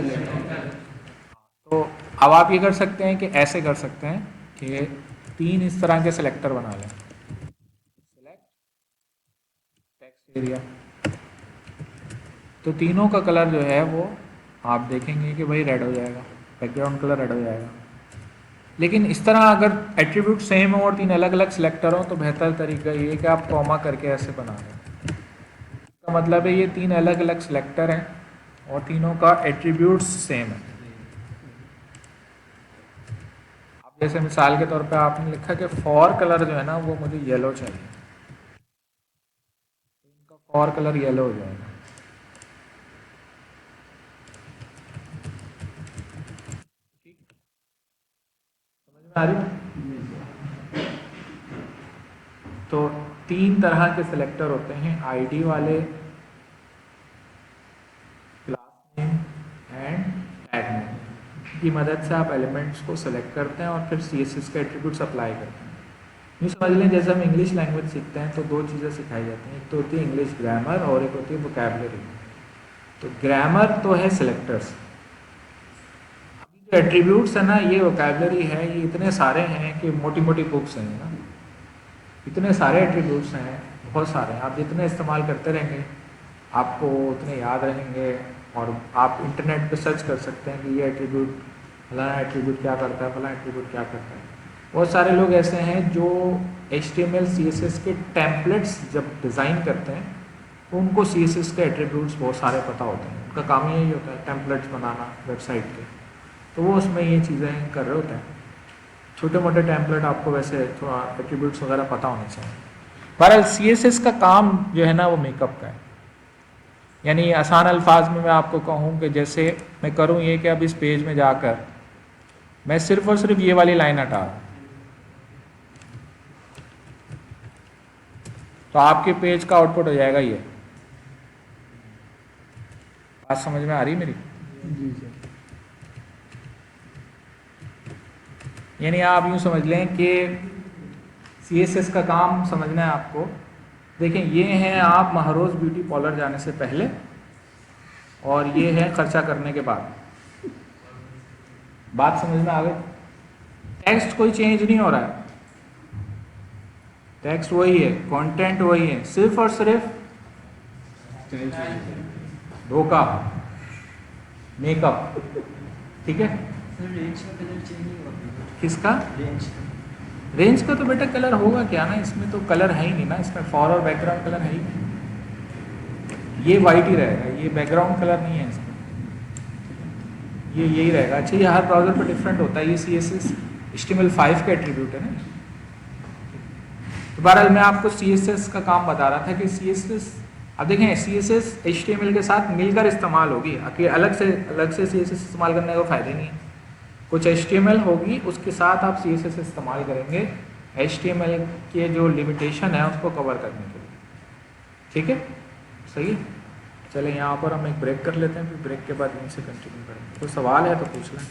तो अब आप ये कर सकते हैं कि ऐसे कर सकते हैं कि 3 इस तरह के सिलेक्टर बना लें। सिलेक्ट टेक्स्ट एरिया, तो तीनों का कलर जो है वो आप देखेंगे कि भाई रेड हो जाएगा, बैकग्राउंड कलर रेड हो जाएगा। लेकिन इस तरह अगर एट्रीब्यूट सेम हो और 3 अलग अलग सिलेक्टर हो तो बेहतर तरीका ये है कि आप कॉमा करके ऐसे बना लें। इसका मतलब है ये 3 अलग अलग सिलेक्टर हैं और तीनों का एट्रीब्यूट सेम है। अब जैसे मिसाल के तौर पे आपने लिखा कि फॉर कलर जो है ना वो मुझे येलो चाहिए, तो इनका फॉर कलर येलो हो जाएगा। समझ में आ रही है? तो 3 तरह के सिलेक्टर होते हैं, आईडी वाले, class name and tag name की मदद से आप एलिमेंट्स को सिलेक्ट करते हैं और फिर सीएसएस के एट्रीब्यूट्स अप्लाई करते हैं। यूँ समझ लें जैसे हम इंग्लिश लैंग्वेज सीखते हैं तो 2 चीज़ें सिखाई जाती हैं, एक तो होती है इंग्लिश ग्रामर और एक होती है वोकैबुलरी। तो ग्रामर तो है सिलेक्टर्स, अभी जो एट्रीब्यूट्स है ना ये वोकैबुलरी है, ये इतने सारे हैं कि मोटी मोटी बुक्स हैं ना, इतने सारे एट्रीब्यूट्स हैं, बहुत सारे हैं। आप जितने इस्तेमाल करते रहेंगे आपको उतने याद रहेंगे और आप इंटरनेट पे सर्च कर सकते हैं कि ये एट्रीब्यूट फलाना एट्रीब्यूट क्या करता है, फलाना एट्रीब्यूट क्या करता है। बहुत सारे लोग ऐसे हैं जो HTML CSS के टेम्पलेट्स जब डिज़ाइन करते हैं तो उनको CSS के एट्रीब्यूट्स बहुत सारे पता होते हैं, उनका काम यही होता है टेम्पलेट्स बनाना वेबसाइट के, तो वो उसमें ये चीज़ें कर रहे होते हैं। छोटे मोटे टेम्पलेट आपको वैसे थोड़ा एट्रीब्यूट्स वगैरह पता होने चाहिए। बहरहाल CSS का काम जो है ना वो मेकअप का है, यानी आसान अल्फाज में मैं आपको कहूँ कि जैसे मैं करूँ ये कि अब इस पेज में जाकर मैं सिर्फ और सिर्फ ये वाली लाइन हटा दूँ तो आपके पेज का आउटपुट हो जाएगा ये। बात समझ में आ रही मेरी? जी सर। यानी आप यूँ समझ लें कि CSS का काम समझना है आपको। देखें ये हैं आप महरोज ब्यूटी पार्लर जाने से पहले और ये है खर्चा करने के बाद। बात समझ में आ गई? टेक्स्ट कोई चेंज नहीं हो रहा है, टेक्स्ट वही है, कंटेंट वही है, सिर्फ और सिर्फ धोखा, मेकअप। ठीक है? रेंज का कलर चेंज नहीं होगा। किसका? रेंज रेंज का तो बेटा कलर होगा क्या ना, इसमें तो कलर है ही नहीं ना, इसमें फॉर और बैकग्राउंड कलर है ही नहीं। ये वाइट ही रहेगा, ये बैकग्राउंड कलर नहीं है इसमें, ये यही रहेगा। अच्छा ये हर ब्राउजर पर डिफरेंट होता है, ये CSS HTML5 का एट्रीब्यूट है ना। तो बहरहाल मैं आपको CSS का काम बता रहा था कि CSS अब देखें CSS HTML के साथ मिलकर इस्तेमाल होगी, अलग से CSS इस्तेमाल करने का फ़ायदा नहीं है। कुछ HTML होगी उसके साथ आप CSS इस्तेमाल करेंगे HTML के जो लिमिटेशन है उसको कवर करने के लिए। ठीक है, सही है। चले यहाँ पर हम एक ब्रेक कर लेते हैं, फिर ब्रेक के बाद इनसे कंटिन्यू करेंगे। कोई सवाल है तो पूछ लें।